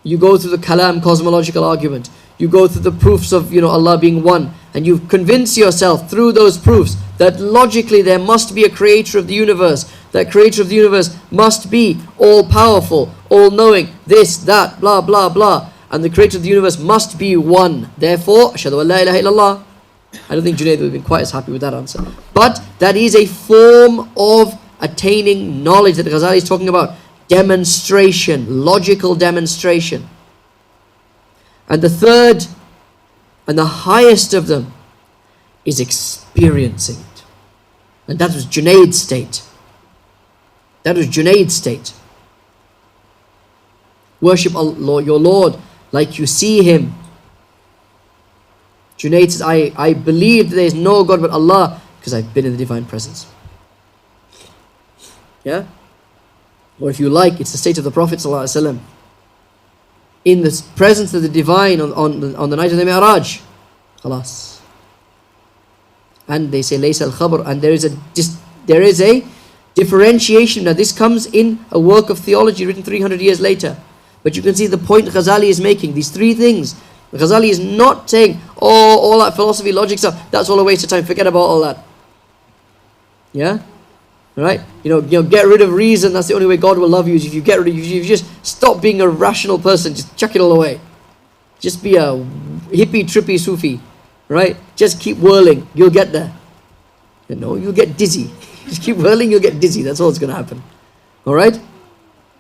You go through the kalam, cosmological argument. You go through the proofs of Allah being one, and you convince yourself through those proofs that logically there must be a creator of the universe. That creator of the universe must be all-powerful, all-knowing, this, that, blah, blah, blah. And the creator of the universe must be one. Therefore, Ashhadu an la ilaha illallah. I don't think Junaid would have been quite as happy with that answer. But that is a form of attaining knowledge that Ghazali is talking about. Demonstration, logical demonstration. And the third and the highest of them is experiencing it. And that was Junaid's state. That was Junaid's state. Worship Allah, your Lord like you see Him. Junaid says, I believe that there is no God but Allah because I've been in the divine presence. Yeah? Or if you like, it's the state of the Prophet ﷺ. In the presence of the divine on the night of the Mi'raj. Khalas. And they say, Laysa al-khabar. And there is a differentiation. Now this comes in a work of theology written 300 years later. But you can see the point Ghazali is making. These three things. Ghazali is not saying, all that philosophy, logic stuff, that's all a waste of time. Forget about all that. Yeah? Right? Get rid of reason. That's the only way God will love you. Is if you just stop being a rational person. Just chuck it all away. Just be a hippie, trippy Sufi. Right? Just keep whirling. You'll get there. You'll get dizzy. Just keep whirling, you'll get dizzy. That's all that's going to happen. Alright?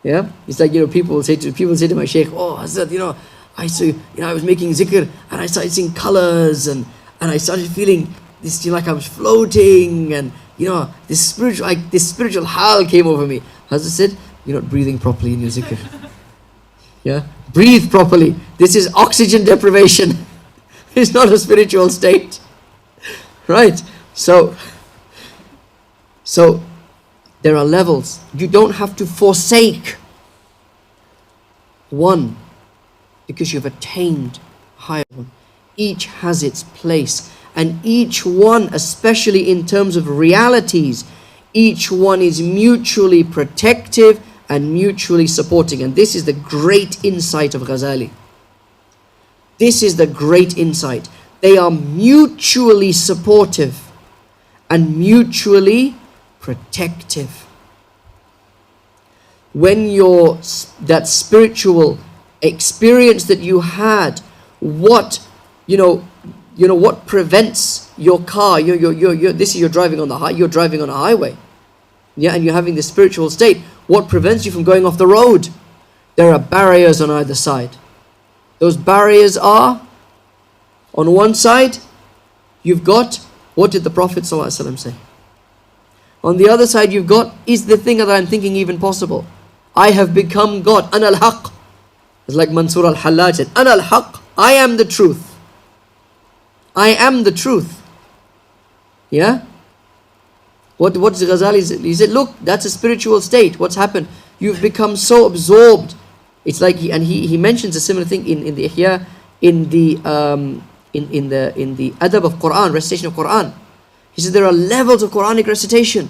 Yeah? It's like, people say to my Shaykh, Hazrat, I was making zikr and I started seeing colors and I started feeling this, like I was floating and, this spiritual hal came over me. Hazrat said, you're not breathing properly in your zikr. Yeah? Breathe properly. This is oxygen deprivation. It's not a spiritual state. Right? So there are levels. You don't have to forsake one because you've attained a higher one. Each has its place. And each one, especially in terms of realities, each one is mutually protective and mutually supporting. And this is the great insight of Ghazali. This is the great insight. They are mutually supportive and mutually protective. When that spiritual experience that you had, what prevents your car? You're driving on you're driving on a highway, yeah, and you're having this spiritual state. What prevents you from going off the road? There are barriers on either side. Those barriers are, on one side, you've got, what did the Prophet ﷺ say? On the other side, you've got, is the thing that I'm thinking even possible? I have become God. Ana al-haq. It's like Mansur al-Hallaj said, Ana al-haq. I am the truth. I am the truth. Yeah? What does Ghazali say? He said, look, that's a spiritual state. What's happened? You've become so absorbed. It's like, he mentions a similar thing in the Ihya, in the adab of Quran, recitation of Quran. He says there are levels of Quranic recitation.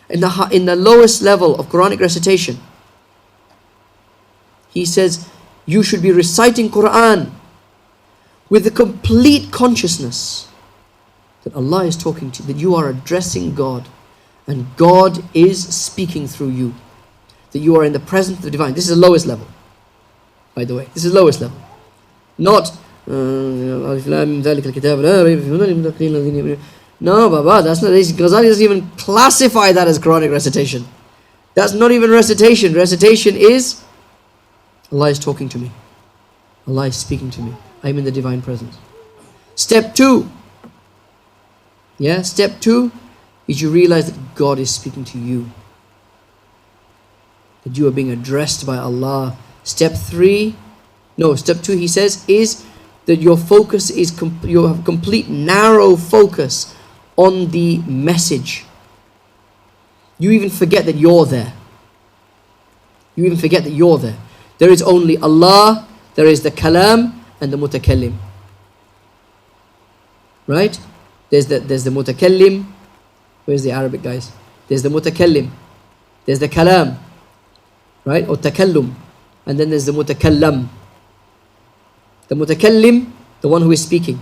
In the lowest level of Quranic recitation, he says you should be reciting Quran with the complete consciousness that Allah is talking to you, that you are addressing God and God is speaking through you, that you are in the presence of the divine. This is the lowest level, by the way. This is the lowest level. Not no, Baba, that's not. Ghazali doesn't even classify that as Quranic recitation. That's not even recitation. Recitation is Allah is talking to me. Allah is speaking to me. I'm in the divine presence. Step 2. Yeah, step 2 is you realize that God is speaking to you. That you are being addressed by Allah. Step 2 he says, is that your focus is, you have complete narrow focus on the message. You even forget that you're there. You even forget that you're there. There is only Allah, there is the kalam and the mutakallim. Right? There's the mutakallim. Where's the Arabic guys? There's the mutakallim. There's the kalam. Right? Or takallum. And then there's the mutakallam. The mutakallim, the one who is speaking.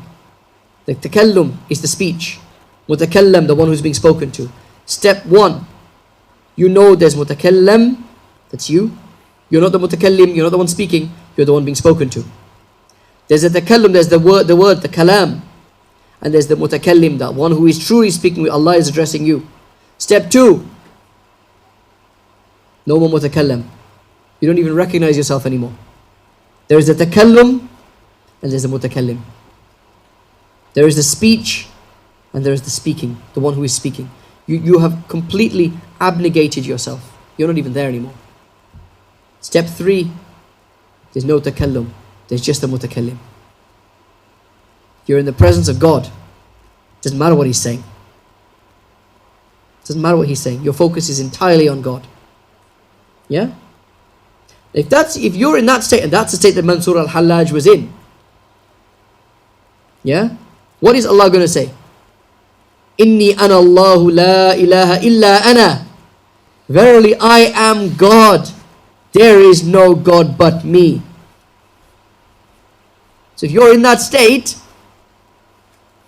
The takallum is the speech. Mutakallam, the one who's being spoken to. Step 1, you know there's mutakallam, that's you. You're not the mutakallim, you're not the one speaking, you're the one being spoken to. There's the takallum, there's the word, the kalam. And there's the mutakallim, the one who is truly speaking with Allah is addressing you. Step 2, no more mutakallam. You don't even recognize yourself anymore. There is the takallum and there's the mutakallim. There is the speech and there is the speaking, the one who is speaking. You have completely abnegated yourself. You're not even there anymore. Step 3, there's no takallum. There's just the mutakallim. You're in the presence of God. Doesn't matter what he's saying. Doesn't matter what he's saying. Your focus is entirely on God. Yeah? If you're in that state, and that's the state that Mansur al-Hallaj was in. Yeah? What is Allah going to say? Inni ana Allahu la ilaha illa ana. Verily I am God. There is no God but me. So if you're in that state,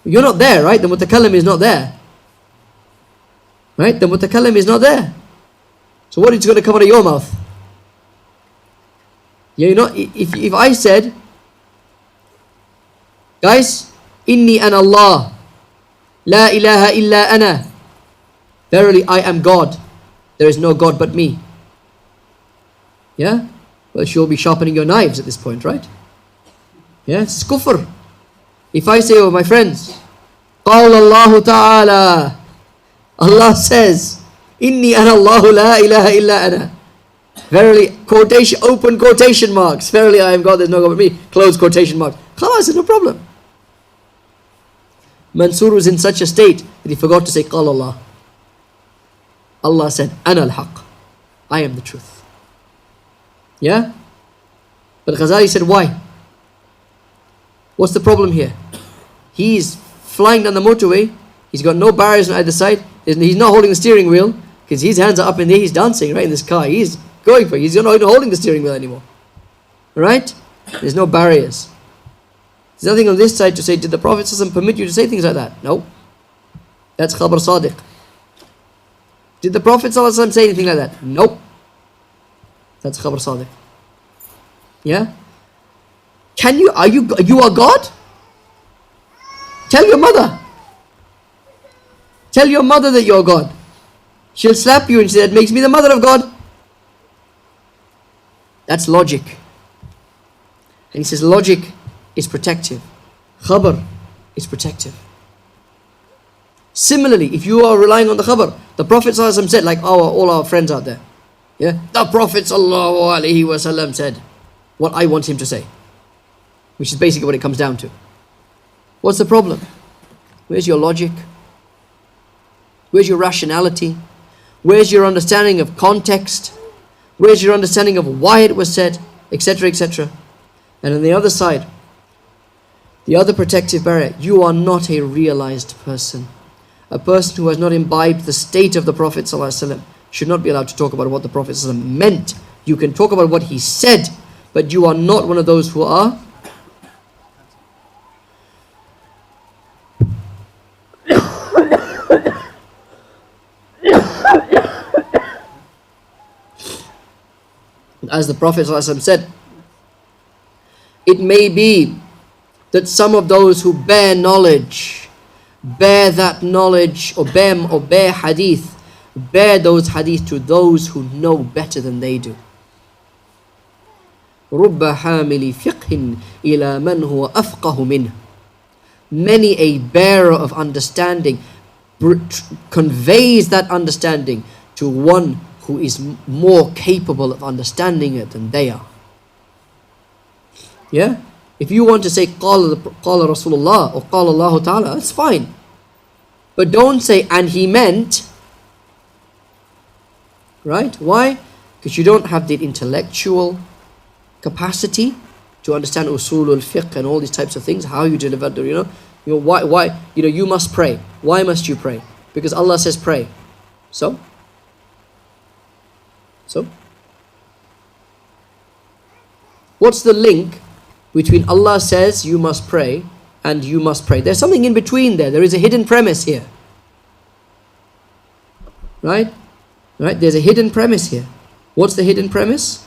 you're not there, right? The mutakallim is not there. Right? The mutakallim is not there. So what is going to come out of your mouth? Yeah, if I said, guys, Inni ana Allah, la ilaha illa ana. Verily I am God. There is no God but me. Yeah? Well, you'll be sharpening your knives at this point, right? Yeah, it's kufr. If I say, oh my friends, قال الله تعالى, Allah says, Inni ana Allahu la ilaha illa ana. Verily, quotation, open quotation marks. Verily I am God, there's no God but me. Close quotation marks. Khalas, no problem. Mansur was in such a state that he forgot to say قال Allah. Allah said, Ana al-haq. I am the truth. Yeah? But Ghazali said, why? What's the problem here? He's flying down the motorway. He's got no barriers on either side. He's not holding the steering wheel because his hands are up in the air. He's dancing, right, in this car. He's going for it. He's not holding the steering wheel anymore. Right? There's no barriers. There's nothing on this side to say, did the Prophet ﷺ permit you to say things like that? No. That's khabar sadiq. Did the Prophet ﷺ say anything like that? Nope. That's khabar sadiq. Yeah? You are God? Tell your mother. Tell your mother that you're God. She'll slap you and say, that makes me the mother of God. That's logic. And he says logic is protective. Khabar is protective. Similarly, if you are relying on the khabar, the Prophet ﷺ said, like all our friends out there, yeah, the Prophet ﷺ said what I want him to say, which is basically what it comes down to. What's the problem? Where's your logic? Where's your rationality? Where's your understanding of context? Where's your understanding of why it was said, etc., etc.? And on the other side, the other protective barrier, you are not a realized person. A person who has not imbibed the state of the Prophet ﷺ should not be allowed to talk about what the Prophet ﷺ meant. You can talk about what he said, but you are not one of those who are as the Prophet ﷺ said, it may be that some of those who bear knowledge, bear that knowledge, or bear hadith, bear those hadith to those who know better than they do. رُبَّ حَامِلِ فِقْهٍ إِلَى مَنْ هُوَ أَفْقَهُ مِنْهُ. Many a bearer of understanding conveys that understanding to one who is more capable of understanding it than they are. Yeah? If you want to say قال Rasulullah or قال Allah Ta'ala, that's fine. But don't say and he meant. Right? Why? Because you don't have the intellectual capacity to understand usulul fiqh and all these types of things, how you deliver, why you must pray. Why must you pray? Because Allah says pray. So what's the link between Allah says you must pray and you must pray? There's something in between there. There is a hidden premise here. Right? There's a hidden premise here. What's the hidden premise?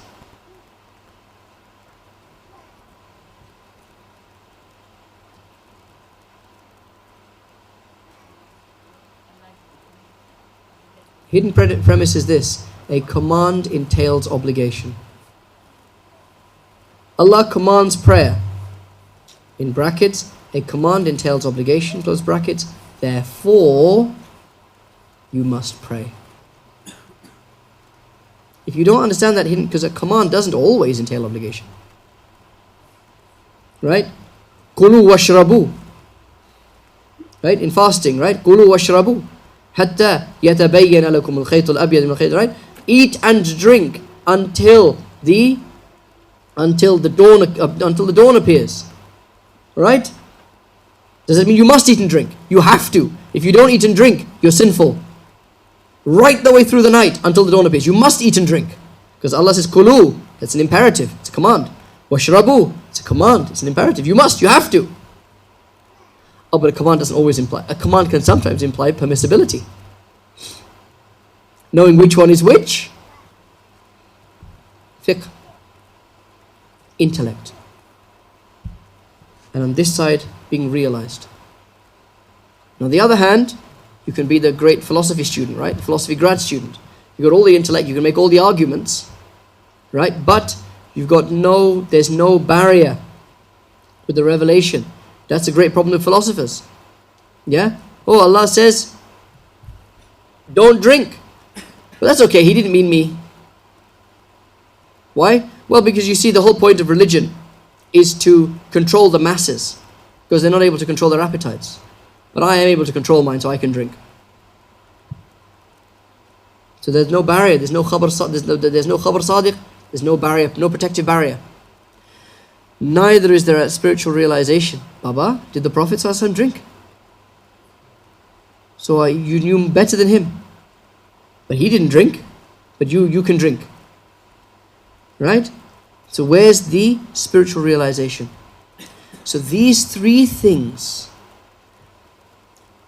Hidden premise is this: a command entails obligation. Allah commands prayer. In brackets, a command entails obligation, close brackets. Therefore, you must pray. If you don't understand that hidden, because a command doesn't always entail obligation. Right? Kulu washrabu. Right? In fasting, right? Kulu washrabu. Hatta yatabayyana lakum al-khayt al-abyad min al-khayt, right? Eat and drink until the dawn appears. Right? Does it mean you must eat and drink? You have to. If you don't eat and drink, you're sinful. Right the way through the night until the dawn appears. You must eat and drink. Because Allah says kulu. It's an imperative. It's a command. Washrabu. It's a command. It's an imperative. You must. You have to. Oh, but a command doesn't always imply. A command can sometimes imply permissibility. Knowing which one is which. Fiqh. Intellect. And on this side, being realized. And on the other hand, you can be the great philosophy student, right? Philosophy grad student. You've got all the intellect, you can make all the arguments, right? But there's no barrier with the revelation. That's a great problem with philosophers. Yeah? Oh, Allah says, don't drink. But that's okay, He didn't mean me. Why? Well, because you see, the whole point of religion is to control the masses, because they're not able to control their appetites. But I am able to control mine, so I can drink. So there's no barrier, there's no khabar sadiq, there's no barrier, no protective barrier. Neither is there a spiritual realization. Baba, did the Prophet ﷺ drink? So you knew better than him. But he didn't drink, but you can drink. Right? So where's the spiritual realization? So these three things,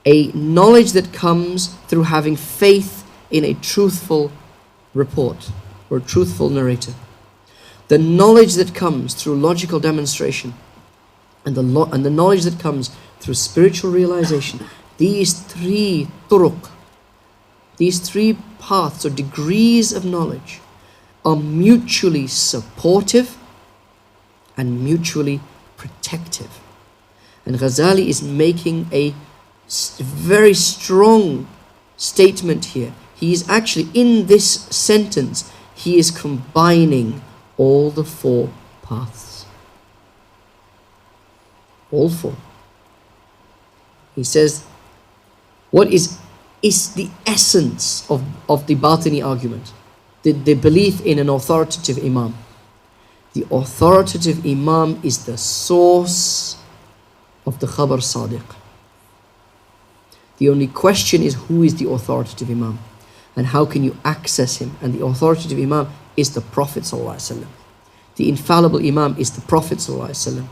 a knowledge that comes through having faith in a truthful report or a truthful narrator, the knowledge that comes through logical demonstration, and the knowledge that comes through spiritual realization, these three turuq, these three paths or degrees of knowledge are mutually supportive and mutually protective. And Ghazali is making a very strong statement here. He is actually, in this sentence, he is combining all the four paths. All four. He says, what is the essence of the Batini argument? The belief in an authoritative Imam. The authoritative Imam is the source of the Khabar Sadiq. The only question is, who is the authoritative Imam? And how can you access him? And the authoritative Imam is the Prophet ﷺ. The infallible Imam is the Prophet ﷺ.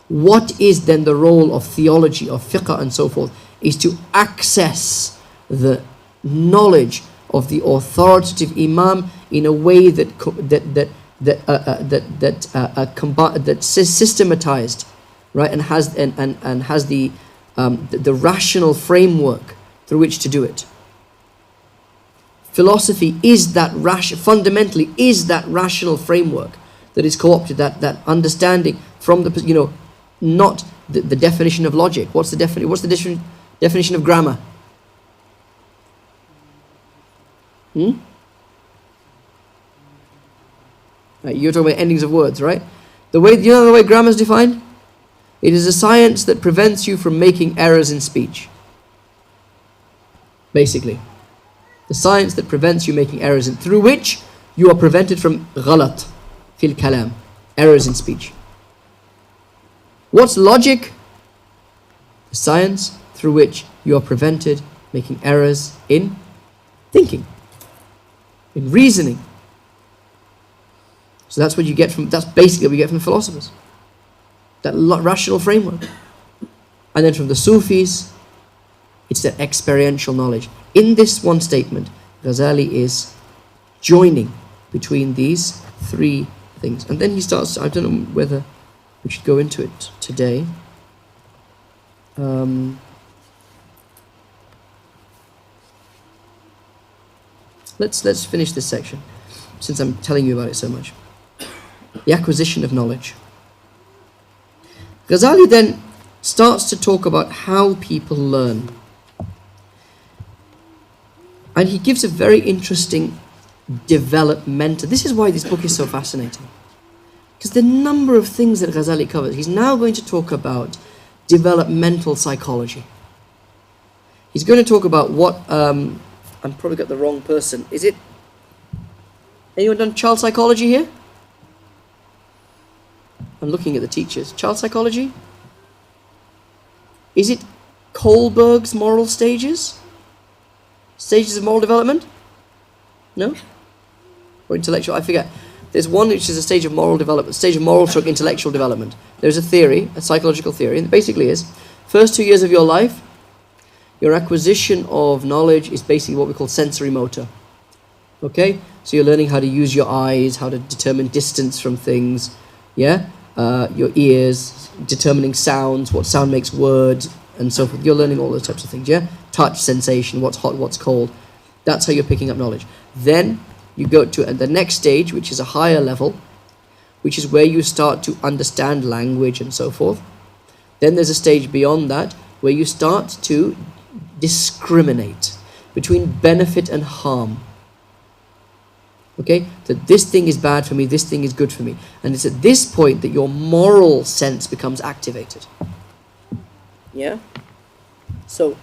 What is then the role of theology, of fiqh and so forth? Is to access the knowledge of the authoritative Imam in a way that's systematized, right, and has the rational framework through which to do it. Philosophy is that fundamentally is that rational framework that is co-opted, that understanding from the, not the definition of logic. What's the definition of grammar? Right, you're talking about endings of words, right? The way grammar is defined? It is a science that prevents you from making errors in speech. Basically. The science that prevents you making errors through which you are prevented from ghalat fil kalam, errors in speech. What's logic? The science through which you are prevented making errors in thinking, in reasoning. So that's basically what we get from philosophers. That rational framework. And then from the Sufis, it's that experiential knowledge. In this one statement, Ghazali is joining between these three things. And then he starts, I don't know whether we should go into it today. Let's finish this section, since I'm telling you about it so much. The acquisition of knowledge. Ghazali then starts to talk about how people learn. And he gives a very interesting developmental. This is why this book is so fascinating. Because the number of things that Ghazali covers. He's now going to talk about developmental psychology. He's going to talk about what, I'm probably got the wrong person. Is it, anyone done child psychology here? I'm looking at the teachers. Child psychology? Is it Kohlberg's moral stages? Stages of moral development? No? Or intellectual? I forget. There's one which is a stage of moral development, stage of moral stroke intellectual development. There's a theory, a psychological theory, and it basically is, first 2 years of your life, your acquisition of knowledge is basically what we call sensory motor. Okay? So you're learning how to use your eyes, how to determine distance from things, yeah? Your ears, determining sounds, what sound makes words, and so forth. You're learning all those types of things, yeah? Touch, sensation, what's hot, what's cold. That's how you're picking up knowledge. Then you go to the next stage, which is a higher level, which is where you start to understand language and so forth. Then there's a stage beyond that where you start to discriminate between benefit and harm. Okay, that this thing is bad for me, this thing is good for me. And it's at this point that your moral sense becomes activated. Yeah? So,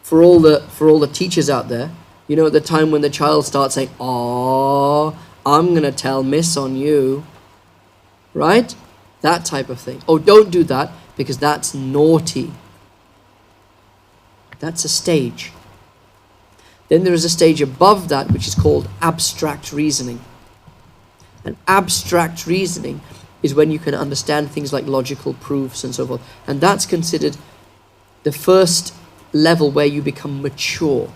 for all the teachers out there, you know, at the time when the child starts saying, "Oh, I'm going to tell miss on you," right? That type of thing. Oh, don't do that because that's naughty. That's a stage. Then there is a stage above that which is called abstract reasoning. And abstract reasoning is when you can understand things like logical proofs and so forth. And that's considered the first level where you become mature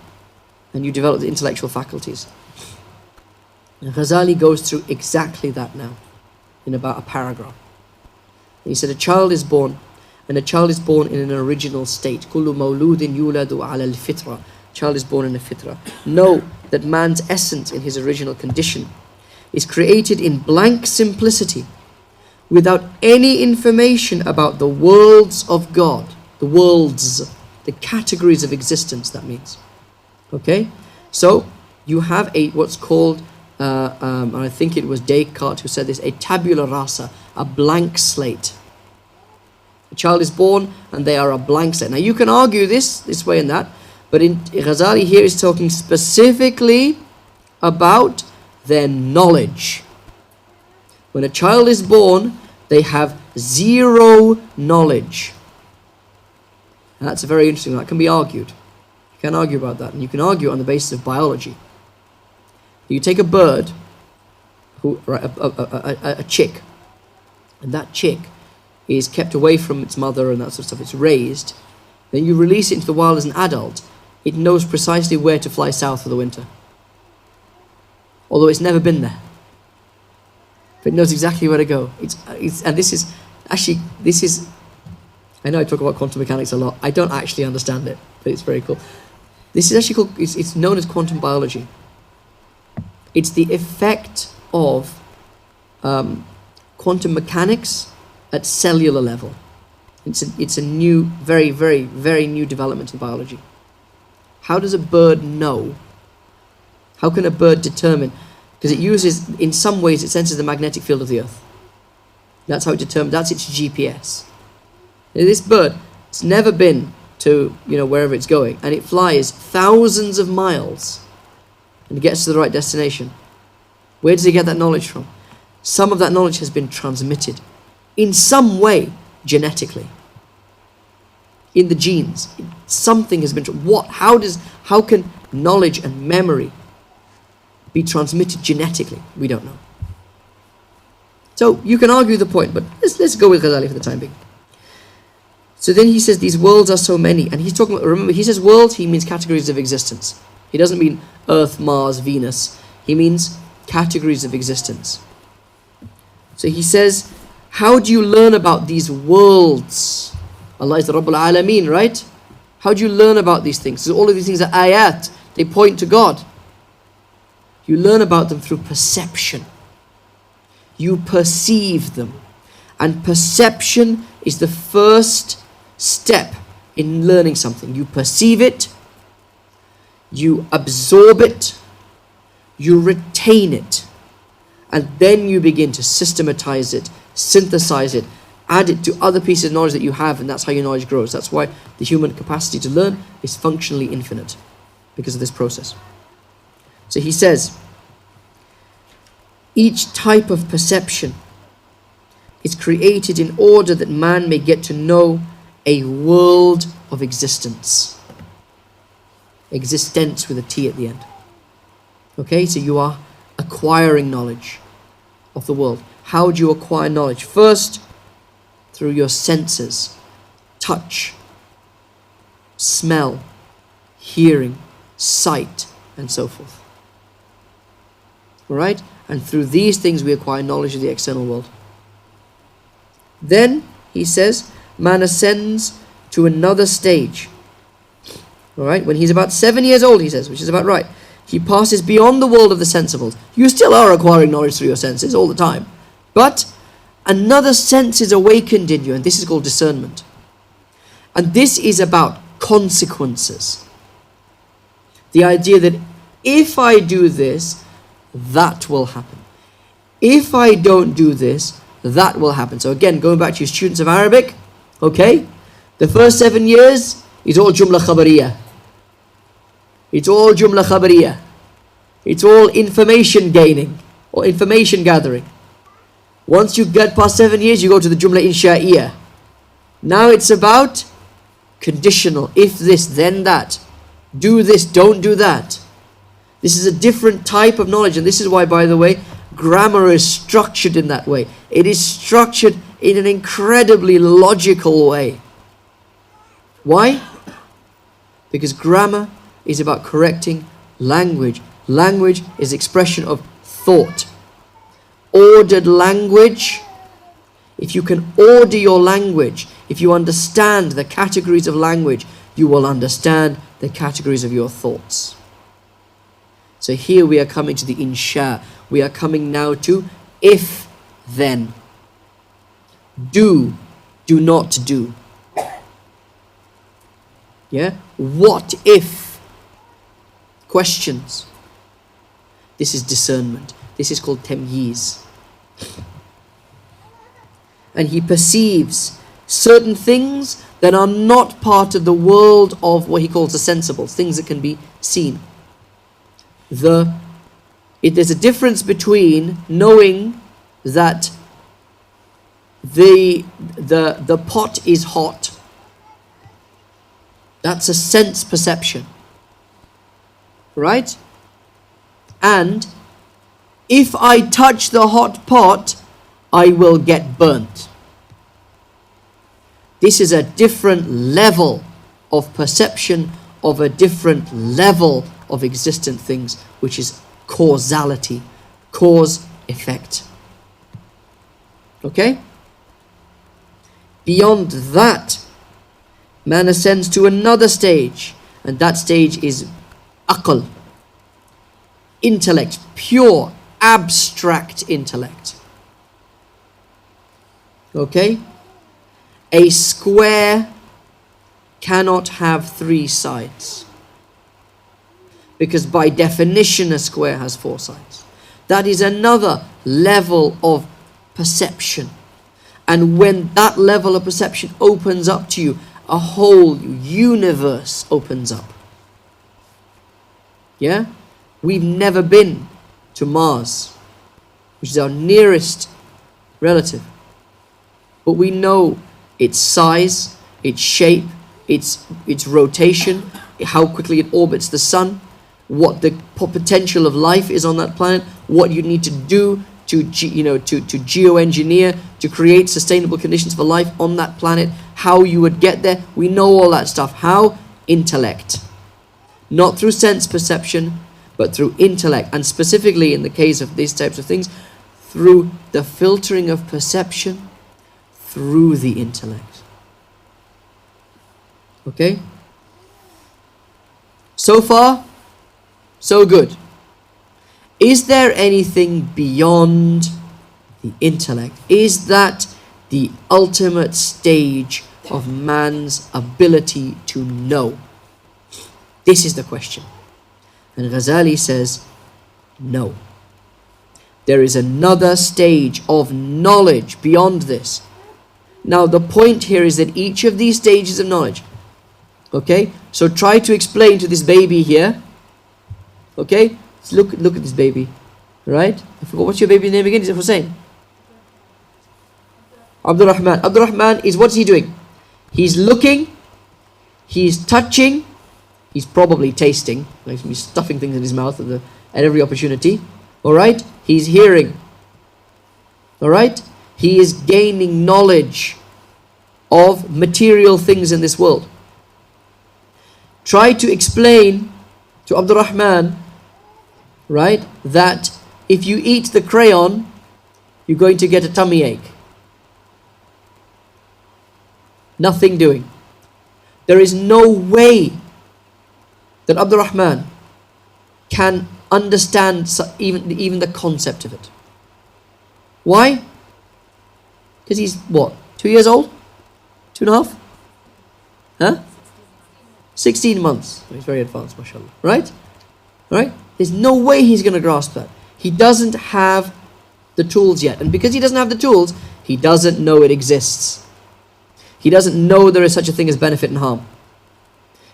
and you develop the intellectual faculties. And Ghazali goes through exactly that now in about a paragraph. And he said, a child is born, and a child is born in an original state. كُلُّ مَوْلُودٍ يُولَدُ عَلَى الْفِطْرَةِ. Child is born in a fitra. Know that man's essence in his original condition is created in blank simplicity, without any information about the worlds of God. The worlds, the categories of existence, that means. Okay? So, you have what's called, and I think it was Descartes who said this, a tabula rasa, a blank slate. A child is born and they are a blank slate. Now you can argue this way and that, but in Ghazali here is talking specifically about their knowledge. When a child is born, they have zero knowledge. And that's a very interesting one. That can be argued. You can argue about that, and you can argue on the basis of biology. You take a bird, a chick, and that chick is kept away from its mother and that sort of stuff. It's raised. Then you release it into the wild as an adult. It knows precisely where to fly south for the winter, although it's never been there. But it knows exactly where to go. And this is, I know I talk about quantum mechanics a lot. I don't actually understand it, but it's very cool. This is actually called, it's known as quantum biology. It's the effect of quantum mechanics at cellular level. It's a new, very, very, very new development in biology. How does a bird know? How can a bird determine? Because it uses, in some ways, it senses the magnetic field of the earth. That's how it determines, that's its GPS. Now, this bird, it's never been to, wherever it's going, and it flies thousands of miles and it gets to the right destination. Where does it get that knowledge from? Some of that knowledge has been transmitted in some way genetically. In the genes, something has been. How can knowledge and memory be transmitted genetically? We don't know. So you can argue the point, but let's go with Ghazali for the time being. So then he says these worlds are so many, and he's talking about, remember, he says worlds, he means categories of existence. He doesn't mean Earth, Mars, Venus. He means categories of existence. So he says, how do you learn about these worlds? Allah is the Rabbul Alameen, right? How do you learn about these things? So all of these things are ayat. They point to God. You learn about them through perception. You perceive them. And perception is the first step in learning something. You perceive it, you absorb it, you retain it, and then you begin to systematize it, synthesize it, add it to other pieces of knowledge that you have, and that's how your knowledge grows. That's why the human capacity to learn is functionally infinite, because of this process. So he says, each type of perception is created in order that man may get to know a world of existence. Existence with a T at the end. Okay, so you are acquiring knowledge of the world. How do you acquire knowledge? First, through your senses. Touch, smell, hearing, sight, and so forth. Alright? And through these things we acquire knowledge of the external world. Then, he says, man ascends to another stage. Alright? When he's about 7 years old, he says, which is about right. He passes beyond the world of the sensibles. You still are acquiring knowledge through your senses all the time. But another sense is awakened in you, and this is called discernment. And this is about consequences. The idea that if I do this, that will happen. If I don't do this, that will happen. So again, going back to your students of Arabic, okay, the first 7 years is all jumla khabariyah. It's all jumla khabariyah. It's all information gaining or information gathering. Once you get past 7 years, you go to the jumla insha'iyah. Now it's about conditional. If this, then that. Do this, don't do that. This is a different type of knowledge, and this is why, by the way, grammar is structured in that way. It is structured in an incredibly logical way. Why? Because grammar is about correcting language. Language is expression of thought. Ordered language, if you can order your language, if you understand the categories of language, you will understand the categories of your thoughts. So here we are coming to the insha. We are coming now to if then. Do not do. Yeah? What if? Questions. This is discernment. This is called tamyiz. And he perceives certain things that are not part of the world of what he calls the sensibles, things that can be seen. There's a difference between knowing that the pot is hot. That's a sense perception. Right? And if I touch the hot pot, I will get burnt. This is a different level of perception of a different level of existent things, which is causality, cause, effect. Okay? Beyond that, man ascends to another stage, and that stage is aql, intellect, pure, abstract intellect. Okay? A square cannot have three sides, because by definition a square has four sides. That is another level of perception. And when that level of perception opens up to you, a whole universe opens up. Yeah? We've never been to Mars, which is our nearest relative. But we know its size, its shape, its rotation, how quickly it orbits the sun, what the potential of life is on that planet, what you need to do to geoengineer, to create sustainable conditions for life on that planet, how you would get there. We know all that stuff. How? Intellect. Not through sense perception, but through intellect. And specifically in the case of these types of things, through the filtering of perception through the intellect. Okay? So far, so good. Is there anything beyond the intellect? Is that the ultimate stage of man's ability to know? This is the question. And Ghazali says, no. There is another stage of knowledge beyond this. Now the point here is that each of these stages of knowledge, okay, so try to explain to this baby here, okay, look at this baby, right? I forgot, what's your baby's name again? Is it Hussein? Abdul Rahman. Abdul Rahman is, what's he doing? He's looking, he's touching, he's probably tasting, like he's stuffing things in his mouth at every opportunity, alright? He's hearing, alright? He is gaining knowledge of material things in this world. Try to explain to Abdul Rahman, right, that if you eat the crayon, you're going to get a tummy ache. Nothing doing. There is no way that Abdul Rahman can understand even the concept of it. Why? Because he's what? 2 years old? 2.5? Huh? 16 months. He's very advanced, mashallah. Right? Right? There's no way he's going to grasp that. He doesn't have the tools yet. And because he doesn't have the tools, he doesn't know it exists. He doesn't know there is such a thing as benefit and harm.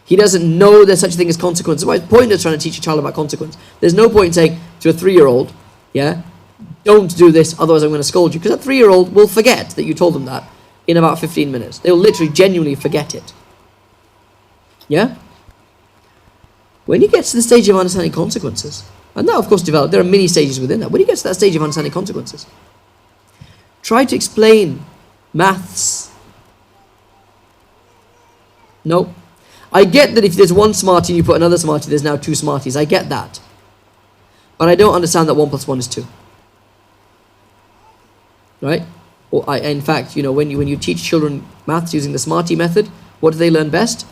He doesn't know there's such a thing as consequence. That's why it's pointless trying to teach a child about consequence. There's no point in saying to a 3-year-old, yeah, don't do this, otherwise I'm going to scold you. Because that 3-year-old will forget that you told them that in about 15 minutes. They will literally, genuinely forget it. Yeah? When he gets to the stage of understanding consequences, and that of course develops, there are many stages within that. When he gets to that stage of understanding consequences, Try to explain maths. No. I get that if there's one smarty and you put another smarty, there's now two smarties. I get that. But I don't understand that 1 plus 1 is 2. Right? In fact, when you teach children maths using the smarty method, what do they learn best?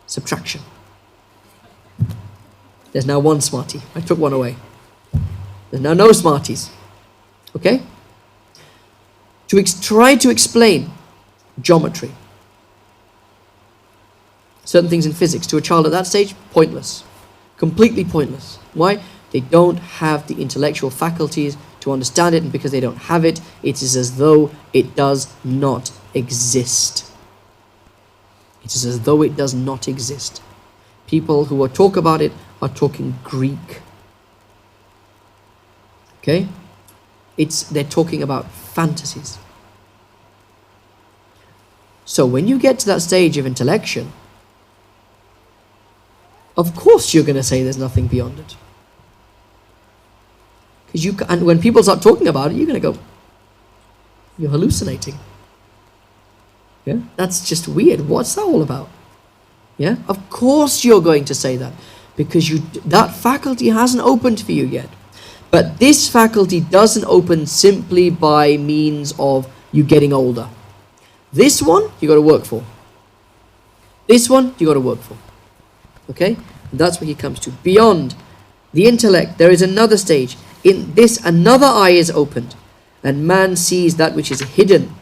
Subtraction. There's now one smarty. I took one away. There's now no smarties. Okay? Try to explain geometry, certain things in physics to a child at that stage, pointless. Completely pointless. Why? They don't have the intellectual faculties to understand it, and because they don't have it, it is as though it does not exist. It is as though it does not exist. People who talk about it are talking Greek. Okay? They're talking about fantasies. So when you get to that stage of intellection, of course you're going to say there's nothing beyond it. And when people start talking about it, you're going to go, you're hallucinating. Yeah? That's just weird. What's that all about? Yeah? Of course you're going to say that, because that faculty hasn't opened for you yet. But this faculty doesn't open simply by means of you getting older. This one, you got to work for. This one, you got to work for. Okay? And that's where he comes to. Beyond the intellect, there is another stage. In this, another eye is opened, and man sees that which is hidden,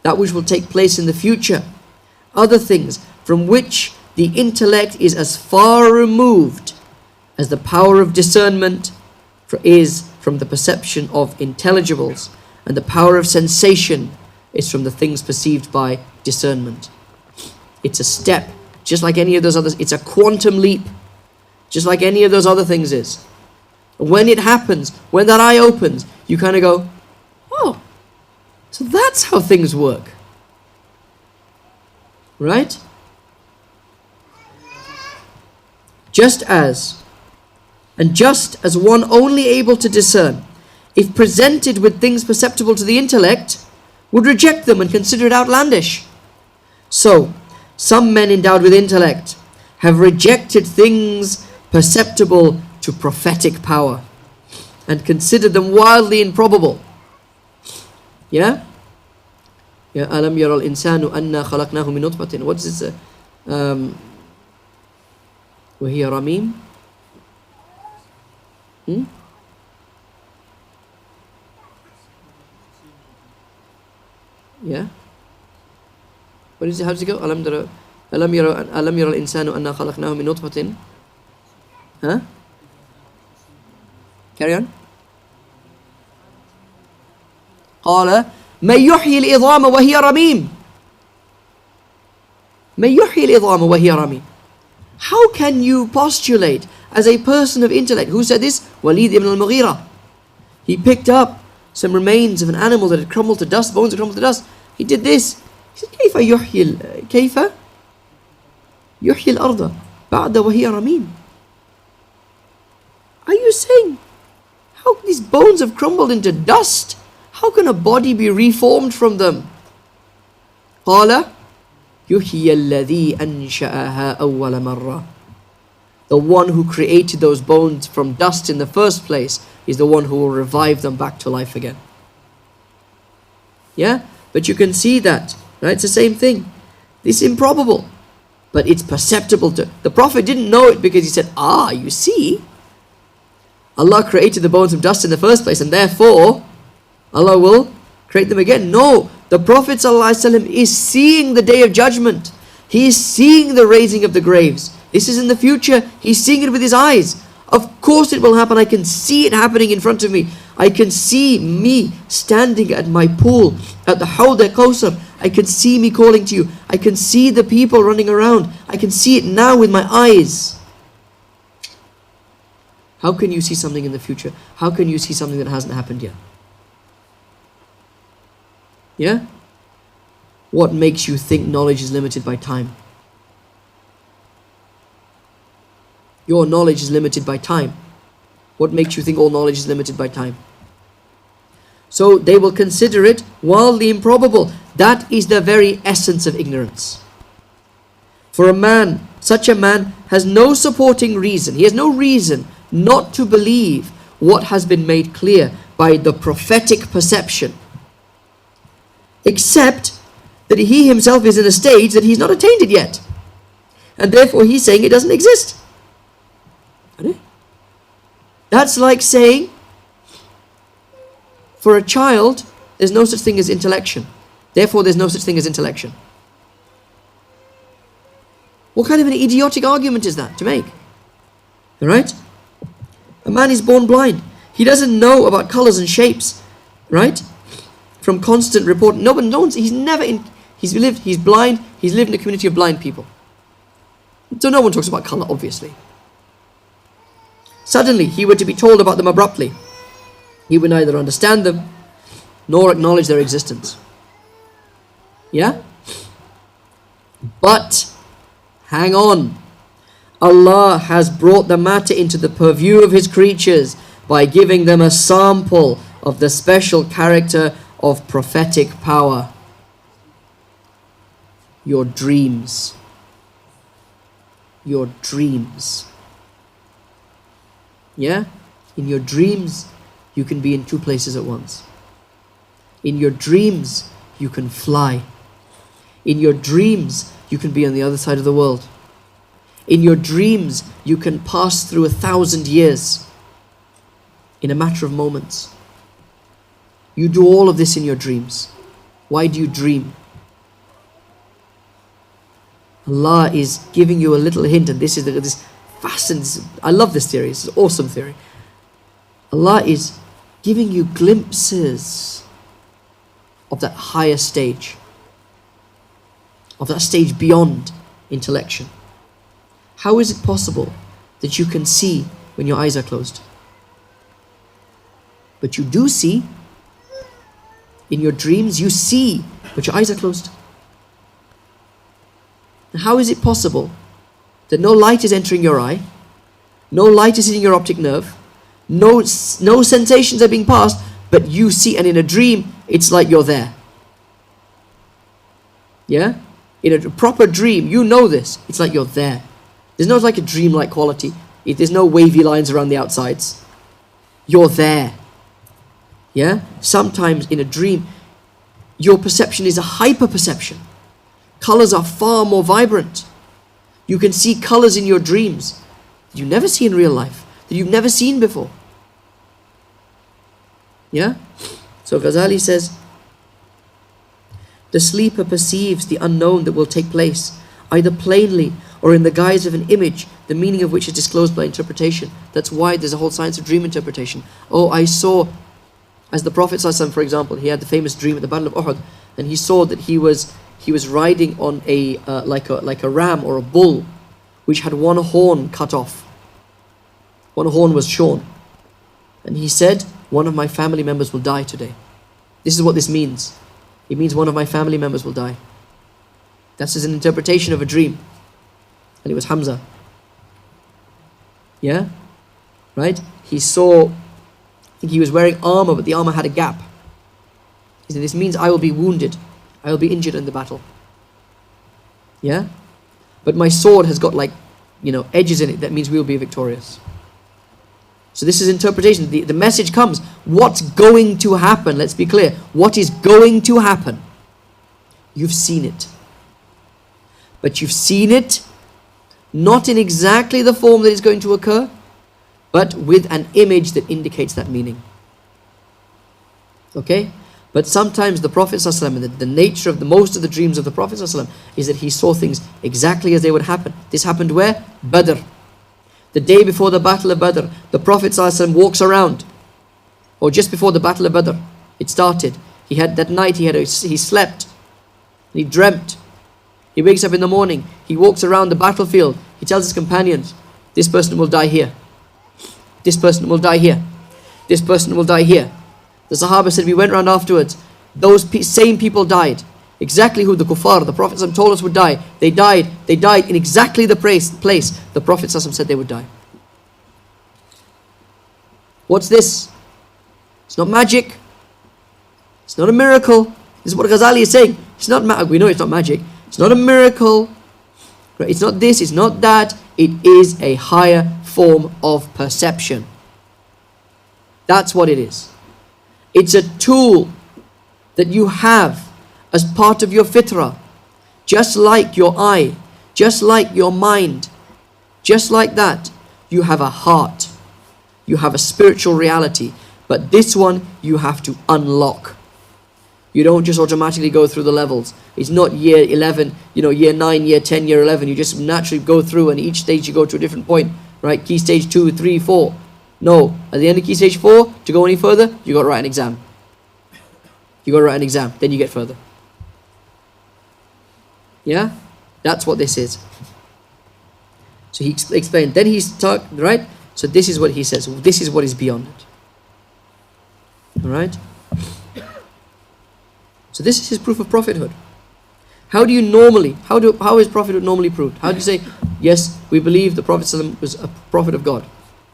that which will take place in the future. Other things from which the intellect is as far removed as the power of discernment is from the perception of intelligibles, and the power of sensation is from the things perceived by discernment. It's a step, just like any of those others. It's a quantum leap, just like any of those other things is. When it happens, when that eye opens, you kind of go, oh, so that's how things work. Right? Just as one only able to discern, if presented with things perceptible to the intellect, would reject them and consider it outlandish. So, some men endowed with intellect have rejected things perceptible to prophetic power and considered them wildly improbable. Yeah? Ya alam yara al-insanu anna khalaqnahu min nutfatin. What is this? وهي رميم. Yeah. What is it? How does it go? ألم يرى الإنسان أنا خلقناه من نطفة. Huh? Carry on. قال من يحيي العظام وهي رميم. من يحيي العظام وهي رميم. How can you postulate as a person of intellect? Who said this? Walid ibn al-Mughira. He picked up some remains of an animal that had crumbled to dust, bones had crumbled to dust. He did this. He said, كيف يحيي الأرض بعد وهي رميم. Are you saying how these bones have crumbled into dust? How can a body be reformed from them? قال يحيي الذي أنشأها أول مرة. The one who created those bones from dust in the first place is the one who will revive them back to life again. Yeah? But you can see that, right? It's the same thing. It's improbable, but it's perceptible to... The Prophet didn't know it because he said, you see, Allah created the bones from dust in the first place, and therefore Allah will create them again. No, the Prophet ﷺ is seeing the day of judgment. He is seeing the raising of the graves. This is in the future. He's seeing it with his eyes. Of course it will happen. I can see it happening in front of me. I can see me standing at my pool at the Hawd al-Kawthar. I can see me calling to you. I can see the people running around. I can see it now with my eyes. How can you see something in the future? How can you see something that hasn't happened yet? Yeah? What makes you think knowledge is limited by time? Your knowledge is limited by time. What makes you think all knowledge is limited by time? So they will consider it wildly improbable. That is the very essence of ignorance. For a man, such a man has no supporting reason. He has no reason not to believe what has been made clear by the prophetic perception, except that he himself is in a stage that he's not attained it yet. And therefore he's saying it doesn't exist. That's like saying, for a child, there's no such thing as intellection. Therefore there's no such thing as intellection. What kind of an idiotic argument is that to make? Alright? A man is born blind. He doesn't know about colours and shapes. Right? From constant report. No one's, he's blind, he's lived in a community of blind people. So no one talks about colour, obviously. Suddenly, he were to be told about them abruptly. He would neither understand them, nor acknowledge their existence. Yeah? But, hang on. Allah has brought the matter into the purview of His creatures by giving them a sample of the special character of prophetic power. Your dreams. Your dreams. Yeah? In your dreams, you can be in two places at once. In your dreams, you can fly. In your dreams, you can be on the other side of the world. In your dreams, you can pass through 1,000 years in a matter of moments. You do all of this in your dreams. Why do you dream? Allah is giving you a little hint, and this is this fascinating. I love this theory. It's an awesome theory. Allah is giving you glimpses of that higher stage, of that stage beyond intellection. How is it possible that you can see when your eyes are closed? But you do see. In your dreams, you see, but your eyes are closed. And how is it possible that no light is entering your eye, no light is hitting your optic nerve, no sensations are being passed, but you see, and in a dream, it's like you're there. Yeah? In a proper dream, you know this, it's like you're there. There's no like a dream-like quality. There's no wavy lines around the outsides. You're there. Yeah? Sometimes in a dream, your perception is a hyper-perception. Colors are far more vibrant. You can see colors in your dreams that you never see in real life, that you've never seen before. Yeah? So Ghazali says, the sleeper perceives the unknown that will take place, either plainly or in the guise of an image, the meaning of which is disclosed by interpretation. That's why there's a whole science of dream interpretation. Oh, I saw, as the Prophet ﷺ, for example, he had the famous dream at the Battle of Uhud, and he saw that he was riding on a like a ram or a bull, which had one horn cut off. One horn was shorn, and he said, "One of my family members will die today." This is what this means. It means one of my family members will die. That's as an interpretation of a dream, and it was Hamza. Yeah, right? He saw. I think he was wearing armor, but the armor had a gap. He said, this means I will be wounded. I will be injured in the battle. Yeah? But my sword has got edges in it. That means we will be victorious. So this is interpretation. The message comes. What's going to happen? Let's be clear. What is going to happen? You've seen it. But you've seen it not in exactly the form that is going to occur, but with an image that indicates that meaning. Okay? But sometimes the Prophet ﷺ, the nature of most of the dreams of the Prophet ﷺ is that he saw things exactly as they would happen. This happened where? Badr. The day before the Battle of Badr, the Prophet ﷺ walks around, or just before the Battle of Badr, it started. That night he slept, he dreamt. He wakes up in the morning, he walks around the battlefield, he tells his companions, this person will die here. This person will die here. This person will die here. The Sahaba said, we went round afterwards. Those same people died. Exactly who the kuffar, the Prophet ﷺ told us would die. They died in exactly the place the Prophet ﷺ said they would die. What's this? It's not magic. It's not a miracle. This is what Ghazali is saying. It's not we know it's not magic. It's not a miracle. Right? It's not this, it's not that. It is a higher form of perception. That's what it is. It's a tool that you have as part of your fitrah. Just like your eye, just like your mind, just like that, you have a heart. You have a spiritual reality. But this one, you have to unlock. You don't just automatically go through the levels. It's not year 11, year 9, year 10, year 11. You just naturally go through, and each stage you go to a different point, right? Key stage 2, 3, 4. No, at the end of key stage 4, to go any further, you got to write an exam. You got to write an exam, then you get further. Yeah? That's what this is. So he explained. Then he's talked, right? So this is what he says. This is what is beyond it. Alright? So this is his proof of prophethood. How is prophethood normally proved? How do you say, yes, we believe the Prophet ﷺ was a prophet of God?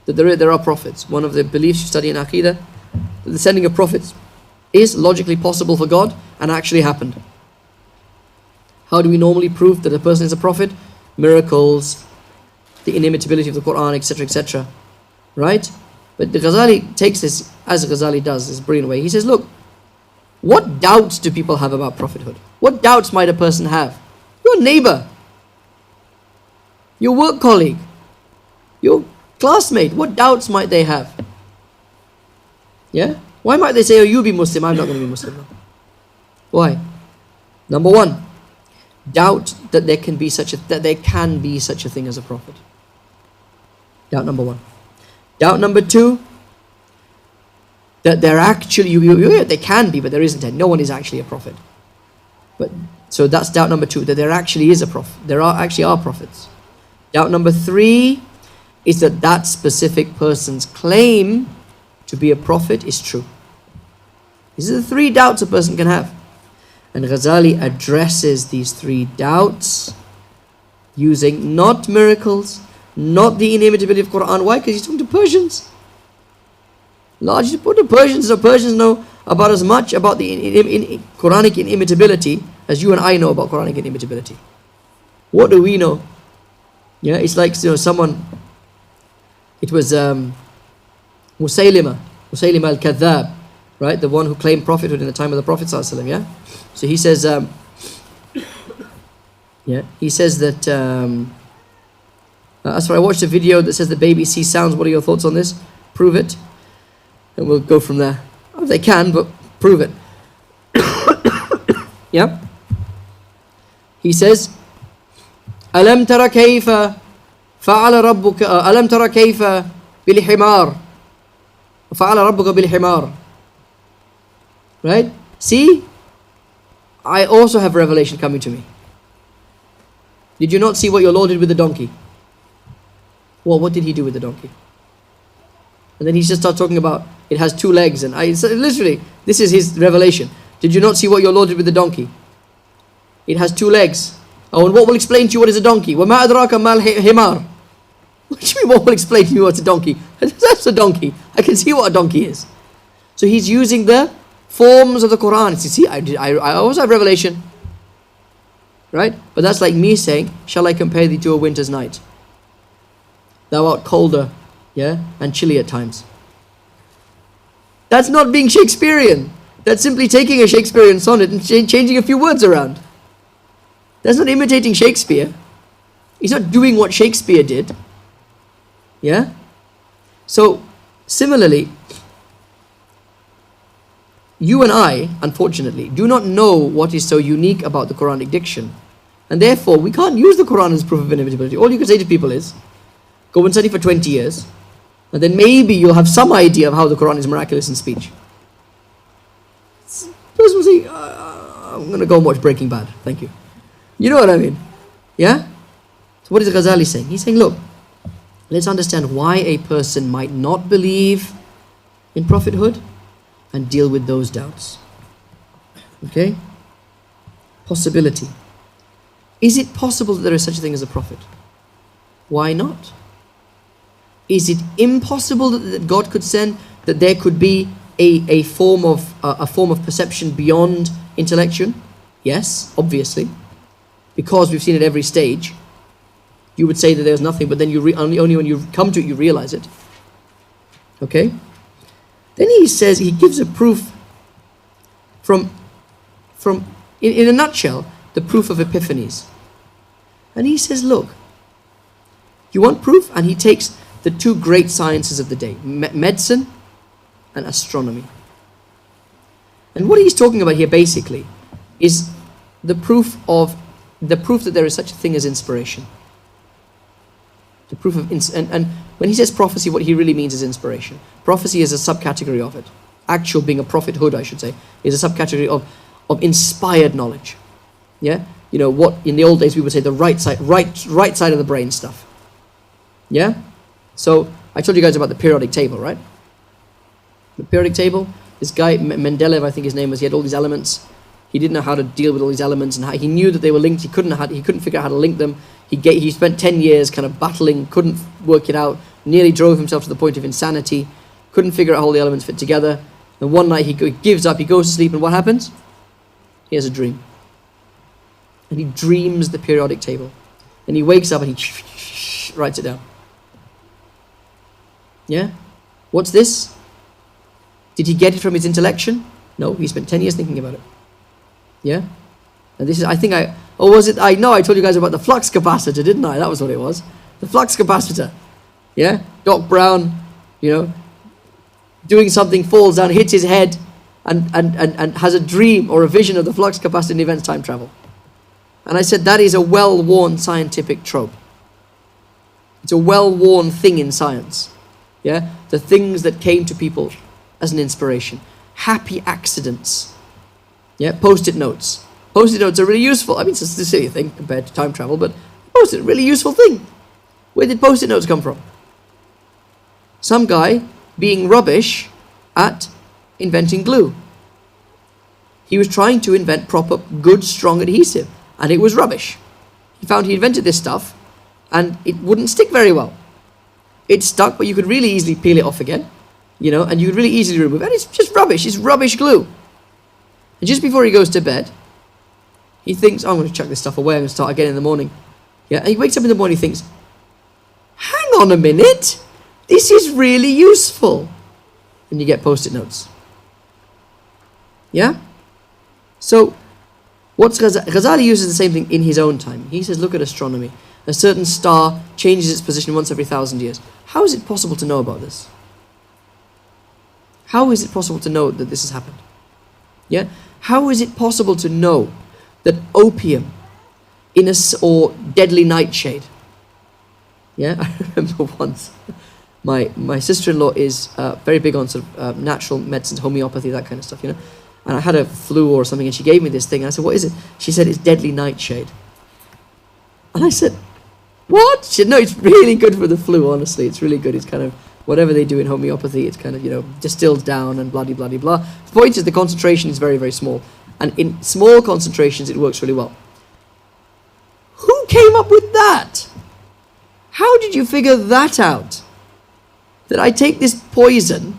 That there are prophets. One of the beliefs you study in Aqidah, that the sending of prophets is logically possible for God and actually happened. How do we normally prove that a person is a prophet? Miracles, the inimitability of the Quran, etc., etc. Right? But the Ghazali takes this, as Ghazali does, this brilliant way. He says, look, what doubts do people have about prophethood? What doubts might a person have? Your neighbor, your work colleague, your classmate, what doubts might they have? Yeah? Why might they say, oh, you be Muslim, I'm not going to be Muslim? Why? Number one, doubt that there can be such a thing as a prophet. Doubt number one. Doubt number two, that there actually, they can be, but there isn't. No one is actually a prophet. So that's doubt number two, that there actually is a prophet. There actually are prophets. Doubt number three is that specific person's claim to be a prophet is true. These are the three doubts a person can have. And Ghazali addresses these three doubts using not miracles, not the inimitability of Quran. Why? Because he's talking to Persians. Largely put the Persians, so Persians know about as much about the Quranic inimitability as you and I know about Quranic inimitability. What do we know? Yeah, it's like someone. It was Musaylima al-Kadhab, right? The one who claimed prophethood in the time of the Prophet ﷺ, yeah? So he says, he says that, as for I watched a video that says the baby sees sounds. What are your thoughts on this? Prove it. And we'll go from there. If they can, but prove it. Yeah? He says, أَلَمْ تَرَ كَيْفَ فَعَلَ رَبُّكَ أَلَمْ تَرَ كَيْفَ بِالْحِمَارِ فَعَلَ رَبُّكَ بِالْحِمَارِ. Right? See? I also have revelation coming to me. Did you not see what your Lord did with the donkey? Well, what did he do with the donkey? And then he just starts talking about it has two legs, and literally, this is his revelation. Did you not see what your Lord did with the donkey? It has two legs. Oh, and what will explain to you what is a donkey? وَمَا أَدْرَاكَ مَا الْحِمَارِ. What do you mean, what will explain to you what's a donkey? That's a donkey. I can see what a donkey is. So he's using the forms of the Quran. You see, I also have revelation. Right? But that's like me saying, shall I compare thee to a winter's night? Thou art colder, yeah, and chilly at times. That's not being Shakespearean. That's simply taking a Shakespearean sonnet and changing a few words around. That's not imitating Shakespeare. He's not doing what Shakespeare did. Yeah? So, similarly, you and I, unfortunately, do not know what is so unique about the Quranic diction. And therefore, we can't use the Quran as proof of inevitability. All you can say to people is, go and study for 20 years, and then maybe you'll have some idea of how the Quran is miraculous in speech. Person will say, I'm going to go and watch Breaking Bad. Thank you. You know what I mean? Yeah? So what is Ghazali saying? He's saying, look, let's understand why a person might not believe in prophethood and deal with those doubts. Okay? Possibility. Is it possible that there is such a thing as a prophet? Why not? Is it impossible that God could send, that there could be a form of perception beyond intellection? Yes, obviously, because we've seen it every stage. You would say that there's nothing, but then only when you come to it you realize it. Okay. Then he says, he gives a proof from in a nutshell, the proof of epiphanies. And he says, look, you want proof? And he takes the two great sciences of the day, medicine and astronomy. And what he's talking about here basically is the proof that there is such a thing as inspiration. The proof of and when he says prophecy, what he really means is inspiration. Prophecy is a subcategory of it. Actual being a prophethood, I should say, is a subcategory of inspired knowledge. Yeah, you know what in the old days we would say the right side of the brain stuff. Yeah, so I told you guys about the periodic table, right? The periodic table. This guy Mendeleev, I think his name was. He had all these elements. He didn't know how to deal with all these elements, and he knew that they were linked. He couldn't figure out how to link them. He spent 10 years kind of battling, couldn't work it out, nearly drove himself to the point of insanity, couldn't figure out how all the elements fit together. And one night he gives up, he goes to sleep, and what happens? He has a dream. And he dreams the periodic table. And he wakes up and he writes it down. Yeah? What's this? Did he get it from his intellection? No, he spent 10 years thinking about it. Yeah? And this is, I know I told you guys about the flux capacitor, didn't I? That was what it was. The flux capacitor. Yeah? Doc Brown, doing something, falls down, hits his head, and has a dream or a vision of the flux capacitor and events time travel. And I said that is a well-worn scientific trope. It's a well-worn thing in science. Yeah? The things that came to people as an inspiration. Happy accidents. Yeah? Post-it notes. Post-it notes are really useful. I mean, it's a silly thing compared to time travel, but post-it, a really useful thing. Where did post-it notes come from? Some guy being rubbish at inventing glue. He was trying to invent proper, good, strong adhesive, and it was rubbish. He invented this stuff, and it wouldn't stick very well. It stuck, but you could really easily peel it off again, and you could really easily remove it. And it's just rubbish. It's rubbish glue. And just before he goes to bed, he thinks, I'm going to chuck this stuff away. I'm going to start again in the morning. Yeah, and he wakes up in the morning and thinks, hang on a minute. This is really useful. And you get post-it notes. Yeah? So, Ghazali uses the same thing in his own time. He says, look at astronomy. A certain star changes its position once every 1,000 years. How is it possible to know about this? How is it possible to know that this has happened? Yeah? How is it possible to know that opium or deadly nightshade? Yeah, I remember once my sister-in-law is very big on sort of natural medicines, homeopathy, that kind of stuff, And I had a flu or something, and she gave me this thing. And I said, what is it? She said, it's deadly nightshade. And I said, what? She said, no, it's really good for the flu, honestly. It's really good. It's kind of, whatever they do in homeopathy, it's kind of, distilled down and blah, blah, blah, blah. The point is the concentration is very, very small. And in small concentrations, it works really well. Who came up with that? How did you figure that out? That I take this poison,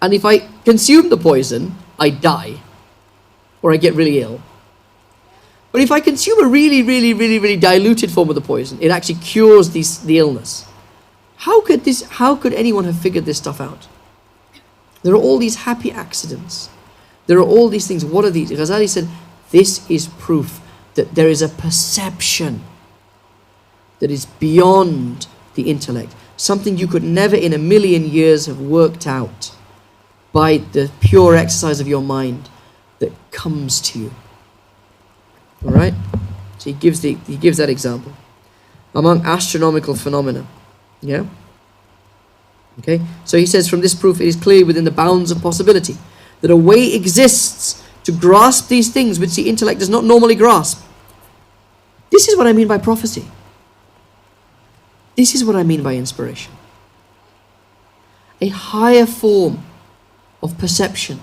and if I consume the poison, I die. Or I get really ill. But if I consume a really, really, really, really diluted form of the poison, it actually cures the illness. How could anyone have figured this stuff out? There are all these happy accidents. There are all these things. What are these? Ghazali said, this is proof that there is a perception that is beyond the intellect. Something you could never in a million years have worked out by the pure exercise of your mind that comes to you. All right? So he gives that example. Among astronomical phenomena. Yeah? Okay? So he says, from this proof it is clear within the bounds of possibility that a way exists to grasp these things which the intellect does not normally grasp. This is what I mean by prophecy. This is what I mean by inspiration. A higher form of perception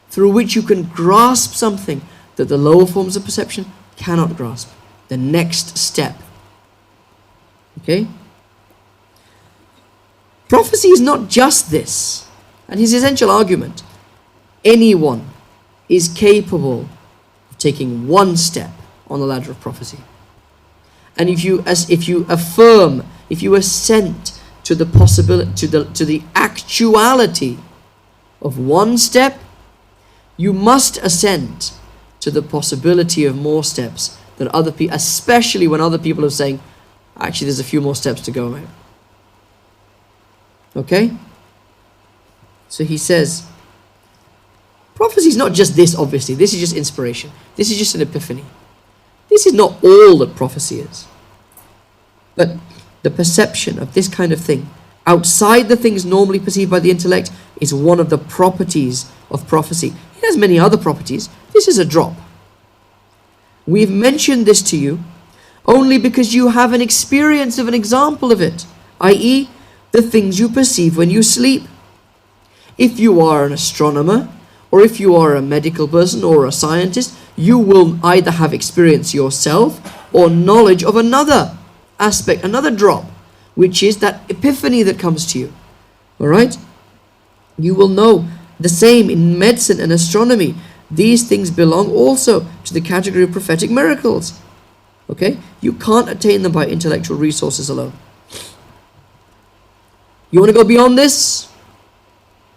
through which you can grasp something that the lower forms of perception cannot grasp. The next step. Okay? Prophecy is not just this. And his essential argument, anyone is capable of taking one step on the ladder of prophecy. And if you affirm, if you assent to the possibility, to the actuality of one step, you must assent to the possibility of more steps that other people, especially when other people are saying, actually there's a few more steps to go, mate. Okay? So he says, prophecy is not just this, obviously. This is just inspiration. This is just an epiphany. This is not all that prophecy is. But the perception of this kind of thing, outside the things normally perceived by the intellect, is one of the properties of prophecy. It has many other properties. This is a drop. We've mentioned this to you only because you have an experience of an example of it, i.e., the things you perceive when you sleep. If you are an astronomer, or if you are a medical person or a scientist, you will either have experience yourself or knowledge of another aspect, another drop, which is that epiphany that comes to you. All right? You will know the same in medicine and astronomy. These things belong also to the category of prophetic miracles. Okay? You can't attain them by intellectual resources alone. You want to go beyond this?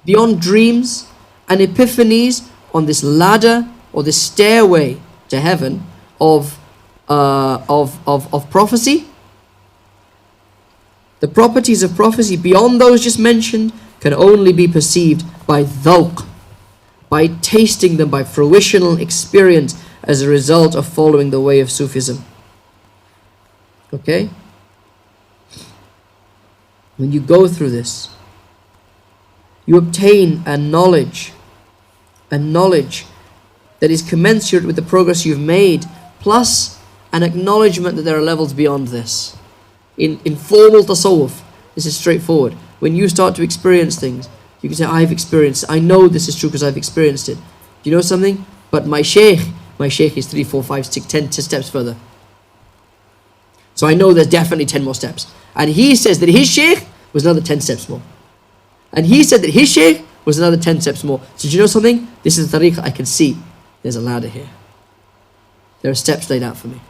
Beyond dreams and epiphanies on this ladder or this stairway to heaven of prophecy? The properties of prophecy beyond those just mentioned can only be perceived by dhawq, by tasting them, by fruitional experience as a result of following the way of Sufism. Okay? When you go through this, you obtain a knowledge that is commensurate with the progress you've made, plus an acknowledgement that there are levels beyond this. In formal tasawwuf, this is straightforward. When you start to experience things, you can say, I know this is true because I've experienced it. Do you know something? But my Shaykh is 3, 4, 5, 6, 10 steps further. So I know there's definitely 10 more steps. And he says that his Shaykh was another 10 steps more. And he said that his Shaykh was another 10 steps more. So do you know something? This is the tariqah. I can see there's a ladder here. There are steps laid out for me.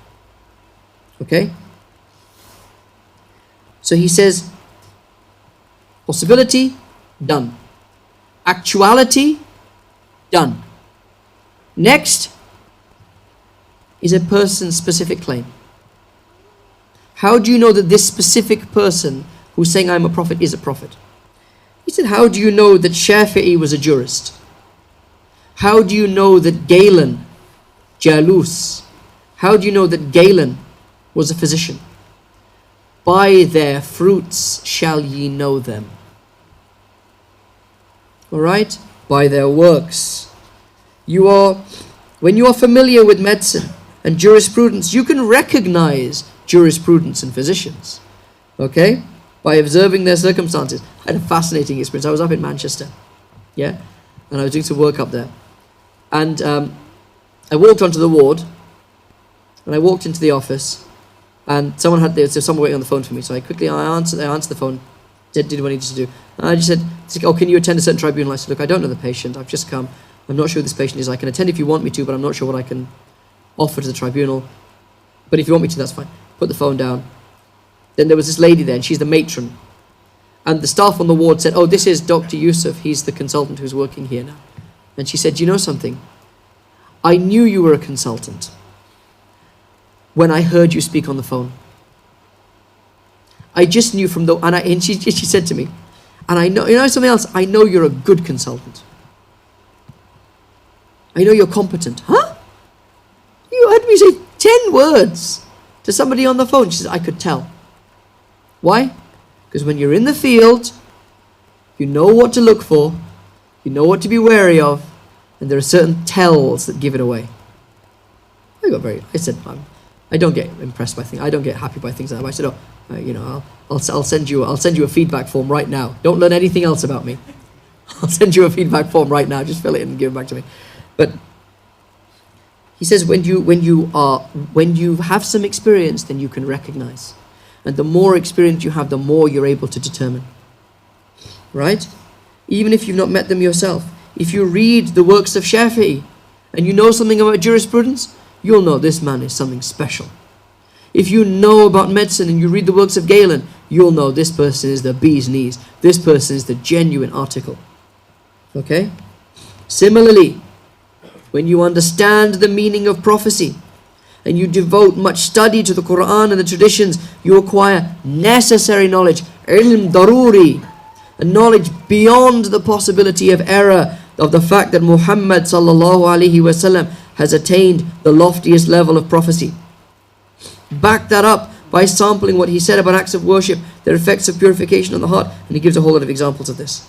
Okay? So he says, possibility, done. Actuality, done. Next is a person's specific claim. How do you know that this specific person who's saying I'm a prophet is a prophet? He said, how do you know that Shafi'i was a jurist? How do you know that Galen, Jalus, how do you know that Galen was a physician? By their fruits shall ye know them. Alright? By their works. When you are familiar with medicine and jurisprudence, you can recognize jurisprudence and physicians. Okay? By observing their circumstances. I had a fascinating experience. I was up in Manchester. Yeah? And I was doing some work up there. And I walked onto the ward. And I walked into the office. And someone waiting on the phone for me. So I answered the phone. Did what I needed to do. And I just said, oh, can you attend a certain tribunal? I said, look, I don't know the patient. I've just come. I'm not sure who this patient is. I can attend if you want me to, but I'm not sure what I can offer to the tribunal. But if you want me to, that's fine. Put the phone down. Then there was this lady there, and she's the matron. And the staff on the ward said, oh, this is Dr. Yusuf. He's the consultant who's working here now. And she said, do you know something? I knew you were a consultant when I heard you speak on the phone. I just knew from the... And she said to me, and I know, you know something else? I know you're a good consultant. I know you're competent. Huh? You heard me say 10 words to somebody on the phone. She said, I could tell. Why? Because when you're in the field, you know what to look for, you know what to be wary of, and there are certain tells that give it away. I said, I don't get impressed by things. I don't get happy by things like that. I said, I'll send you a feedback form right now. Don't learn anything else about me. I'll send you a feedback form right now. Just fill it in and give it back to me. But he says, when you have some experience, then you can recognize. And the more experience you have, the more you're able to determine. Right? even if you've not met them yourself. If you read the works of Shafi'i and you know something about jurisprudence, you'll know this man is something special. If you know about medicine and you read the works of Galen, you'll know this person is the bee's knees. This person is the genuine article. Okay? Similarly, when you understand the meaning of prophecy and you devote much study to the Quran and the traditions, you acquire necessary knowledge, ilm daruri, a knowledge beyond the possibility of error, of the fact that Muhammad sallallahu alaihi wasallam has attained the loftiest level of prophecy. Back that up by sampling what he said about acts of worship, their effects of purification on the heart, and he gives a whole lot of examples of this.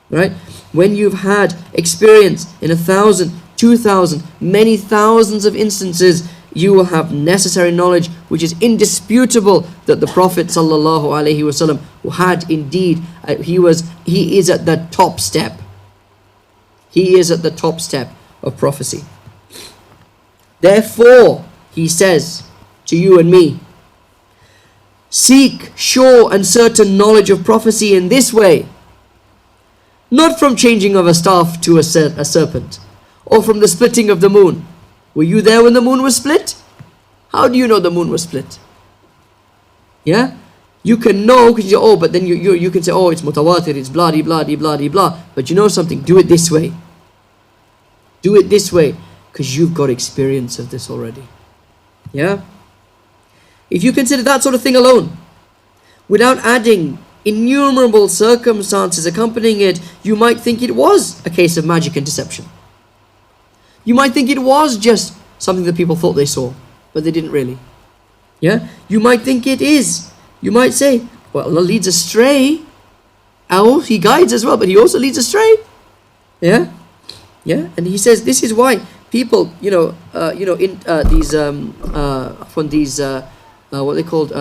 Right? When you've had experience in 1,000, 2,000, many thousands of instances, you will have necessary knowledge which is indisputable that the Prophet sallallahu alaihi wasallam had indeed, he is at the top step. He is at the top step of prophecy. Therefore, he says to you and me, seek sure and certain knowledge of prophecy in this way, not from changing of a staff to a serpent, or from the splitting of the moon. Were you there when the moon was split? How do you know the moon was split? Yeah? You can know, because but then you can say, it's mutawatir, it's blah, blah, blah, blah, blah. But you know something, do it this way. Do it this way, because you've got experience of this already. Yeah? If you consider that sort of thing alone, without adding innumerable circumstances accompanying it, you might think it was a case of magic and deception. You might think it was just something that people thought they saw, but they didn't really. Yeah? You might think it is. You might say, well, Allah leads astray. Oh, He guides as well, but He also leads astray. Yeah? Yeah? And He says this is why people, what they called,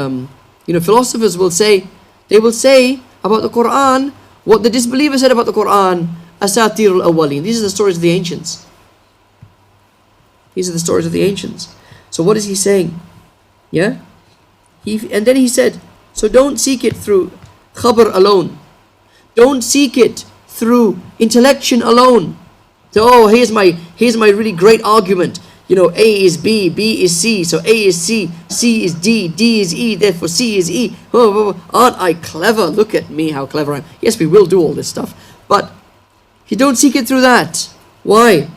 philosophers will say, they will say about the Quran what the disbelievers said about the Quran, asatir al-awwaleen. These are the stories of the ancients. These are the stories of the ancients. So what is he saying? Yeah? And then he said, so don't seek it through khabar alone. Don't seek it through intellection alone. So, here's my really great argument. A is B, B is C, so A is C, C is D, D is E, therefore C is E. Aren't I clever? Look at me, how clever I am. Yes, we will do all this stuff, but you don't seek it through that. Why?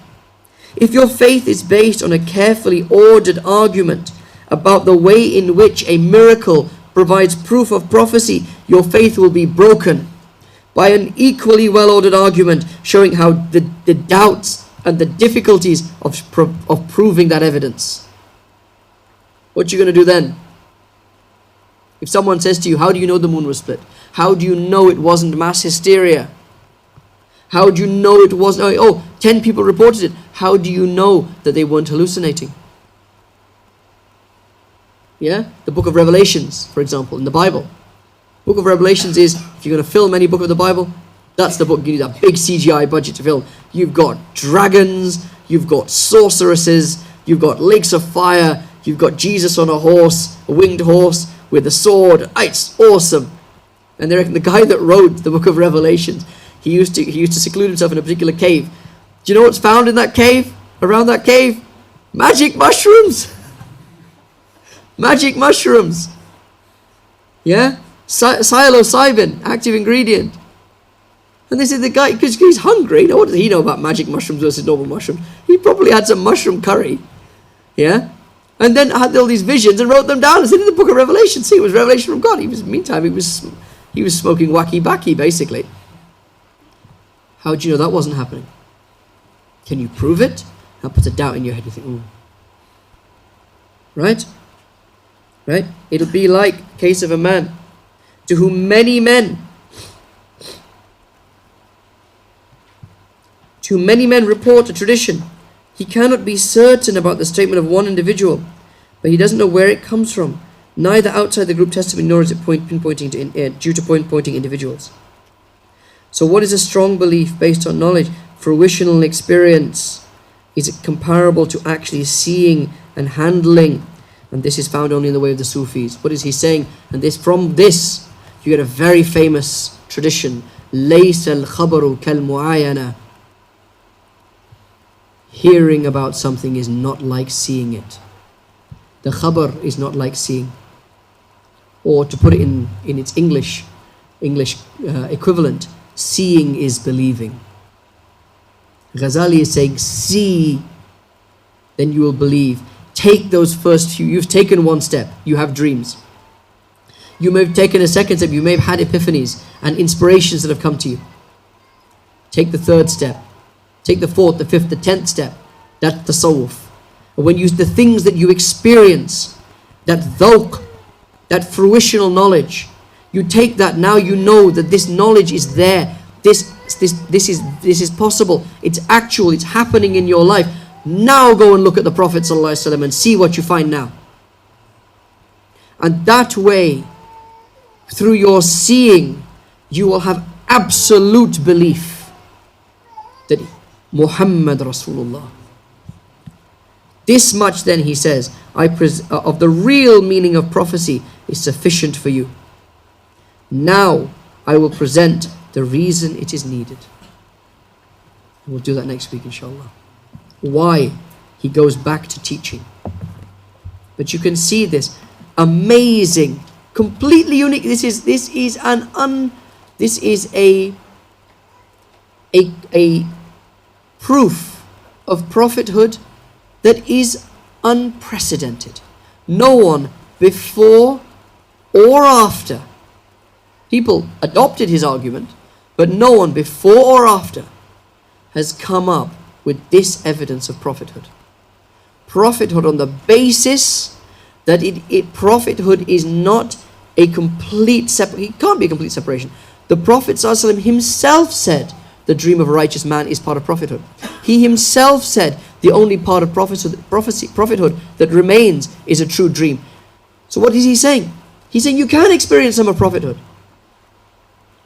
If your faith is based on a carefully ordered argument about the way in which a miracle provides proof of prophecy, your faith will be broken by an equally well-ordered argument showing how the doubts and the difficulties of proving that evidence. What you going to do then? If someone says to you, how do you know the moon was split? How do you know it wasn't mass hysteria? How do you know it wasn't, 10 people reported it. How do you know that they weren't hallucinating? Yeah? The book of Revelations, for example, in the Bible. Book of Revelations is, if you're going to film any book of the Bible, that's the book. You need a big CGI budget to film. You've got dragons, you've got sorceresses, you've got lakes of fire, you've got Jesus on a horse, a winged horse with a sword. It's awesome. And they reckon the guy that wrote the book of Revelations, he used to seclude himself in a particular cave. Do you know what's found in that cave? Around that cave? Magic mushrooms. Magic mushrooms. Yeah? Psilocybin, active ingredient. And they said the guy, because he's hungry, now what does he know about magic mushrooms versus normal mushrooms? He probably had some mushroom curry. Yeah? And then had all these visions and wrote them down and said in the book of Revelation. See, it was revelation from God. He was smoking wacky backy, basically. How do you know that wasn't happening? Can you prove it? That puts a doubt in your head. You think, ooh. Right? Right? It'll be like a case of a man to whom many men report a tradition. He cannot be certain about the statement of one individual, but he doesn't know where it comes from, neither outside the group testimony nor is it due to pointing individuals. So what is a strong belief based on knowledge, fruitional experience? Is it comparable to actually seeing and handling? And this is found only in the way of the Sufis. What is he saying? And from this, you get a very famous tradition لَيْسَ الْخَبَرُ كَالْمُعَايَنَةِ. Hearing about something is not like seeing it. The khabar is not like seeing. Or to put it in its English equivalent, seeing is believing. Ghazali is saying, see, then you will believe. Take those first few, you've taken one step, you have dreams. You may have taken a second step, you may have had epiphanies and inspirations that have come to you. Take the third step. Take the fourth, the fifth, the 10th step. That's the tasawwuf. When you, the things that you experience, that dhawq, that fruitional knowledge, you take that, now you know that this knowledge is there. This is possible. It's actual, it's happening in your life. Now go and look at the Prophet ﷺ and see what you find now. And that way, through your seeing, you will have absolute belief that Muhammad Rasulullah. This much then, he says, of the real meaning of prophecy is sufficient for you. Now I will present the reason it is needed. We'll do that next week, inshallah. Why he goes back to teaching. But you can see this amazing, completely unique. This is a proof of prophethood that is unprecedented. No one before or after, people adopted his argument, but no one before or after has come up with this evidence of prophethood. Prophethood on the basis that prophethood is not a complete separation. It can't be a complete separation. The Prophet ﷺ himself said the dream of a righteous man is part of prophethood. He himself said the only part of prophethood that remains is a true dream. So what is he saying? He's saying you can experience some of prophethood.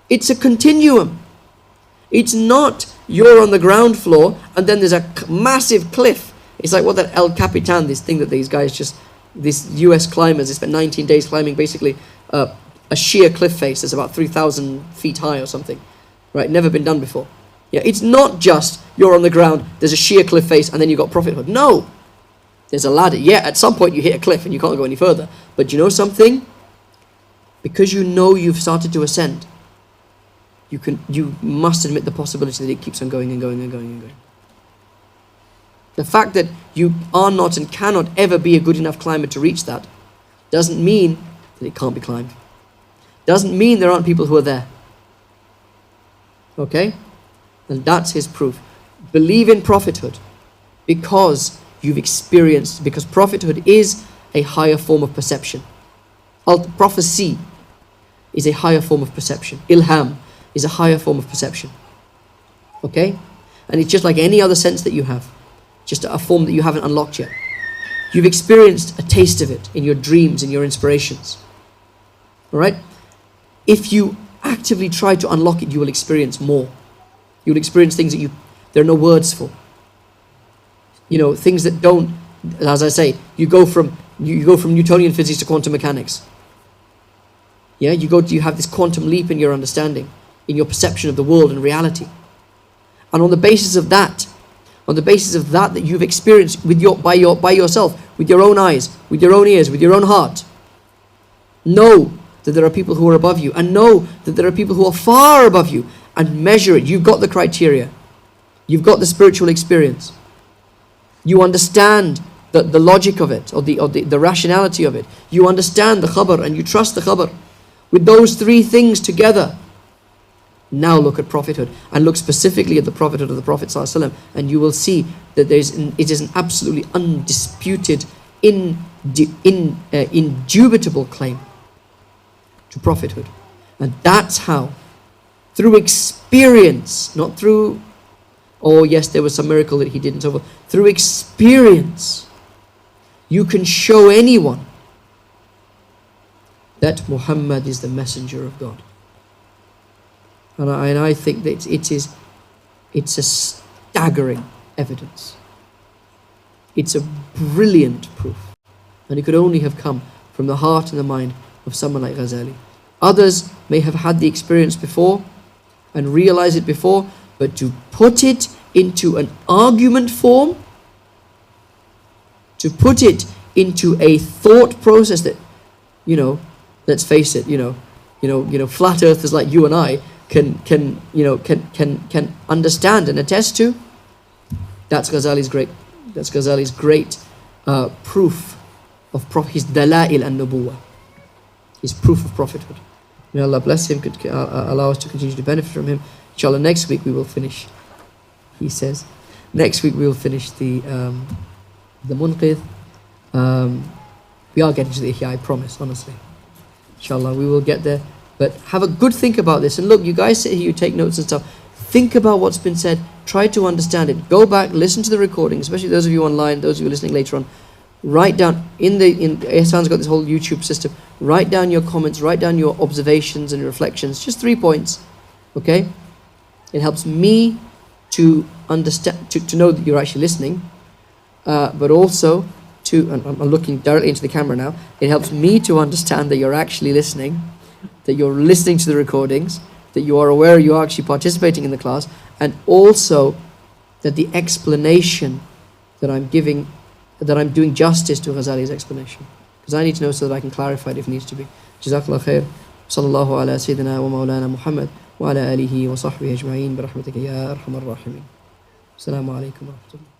It's a continuum. It's not you're on the ground floor and then there's a massive cliff. It's like what that El Capitan, this thing that these guys these US climbers, they spent 19 days climbing basically a sheer cliff face that's about 3,000 feet high or something. Right, never been done before. Yeah, it's not just you're on the ground, there's a sheer cliff face and then you got prophethood. No, there's a ladder. Yeah, at some point you hit a cliff and you can't go any further. But you know something? Because you know you've started to ascend, you must admit the possibility that it keeps on going and going and going and going. The fact that you are not and cannot ever be a good enough climber to reach that doesn't mean that it can't be climbed. Doesn't mean there aren't people who are there. Okay? And that's his proof. Believe in prophethood because you've experienced, because prophethood is a higher form of perception. Prophecy is a higher form of perception. Ilham is a higher form of perception. Okay? And it's just like any other sense that you have. Just a form that you haven't unlocked yet. You've experienced a taste of it in your dreams, in your inspirations. Alright? If you actively try to unlock it, you will experience more. You will experience things that there are no words for. You know, things that don't, as I say, you go from Newtonian physics to quantum mechanics. Yeah, you have this quantum leap in your understanding, in your perception of the world and reality. And on the basis of that that you've experienced by yourself, with your own eyes, with your own ears, with your own heart, know that there are people who are above you, and know that there are people who are far above you, and measure it. You've got the criteria. You've got the spiritual experience. You understand the logic of it, or the rationality of it. You understand the khabar, and you trust the khabar. With those three things together, now look at prophethood, and look specifically at the prophethood of the Prophet ﷺ, and you will see that it is an absolutely undisputed, indubitable claim to prophethood. And that's how, through experience, not through, oh yes, there was some miracle that he did and so forth. Through experience, you can show anyone that Muhammad is the messenger of God. And I think that it's a staggering evidence. It's a brilliant proof. And it could only have come from the heart and the mind of someone like Ghazali. Others may have had the experience before, and realize it before, but to put it into an argument form, to put it into a thought process that, let's face it, flat earthers like you and I can understand and attest to. That's Ghazali's great proof of his dalail and nubuwah, his proof of prophethood. May Allah bless him, allow us to continue to benefit from him. Inshallah, next week we will finish. He says, next week we will finish the Munqidh. We are getting to the Ihya, I promise, honestly. Inshallah, we will get there. But have a good think about this. And look, you guys sit here, you take notes and stuff. Think about what's been said. Try to understand it. Go back, listen to the recording, especially those of you online, those of you listening later on. Write down, Ihsan's got this whole YouTube system. Write down your comments, write down your observations and your reflections. Just 3 points, okay? It helps me to understand, to know that you're actually listening, but also and I'm looking directly into the camera now, it helps me to understand that you're actually listening, that you're listening to the recordings, that you are aware you're actually participating in the class, and also that the explanation that I'm giving, that I'm doing justice to Ghazali's explanation. Because I need to know so that I can clarify it if needs to be. Jazakallah khair. Sallallahu ala Sayyidina wa Mawlana Muhammad wa ala alihi wa sahbihi ajma'in bi rahmatika ya arhamar rahimin. Assalamu alaikum wa rahmatullah.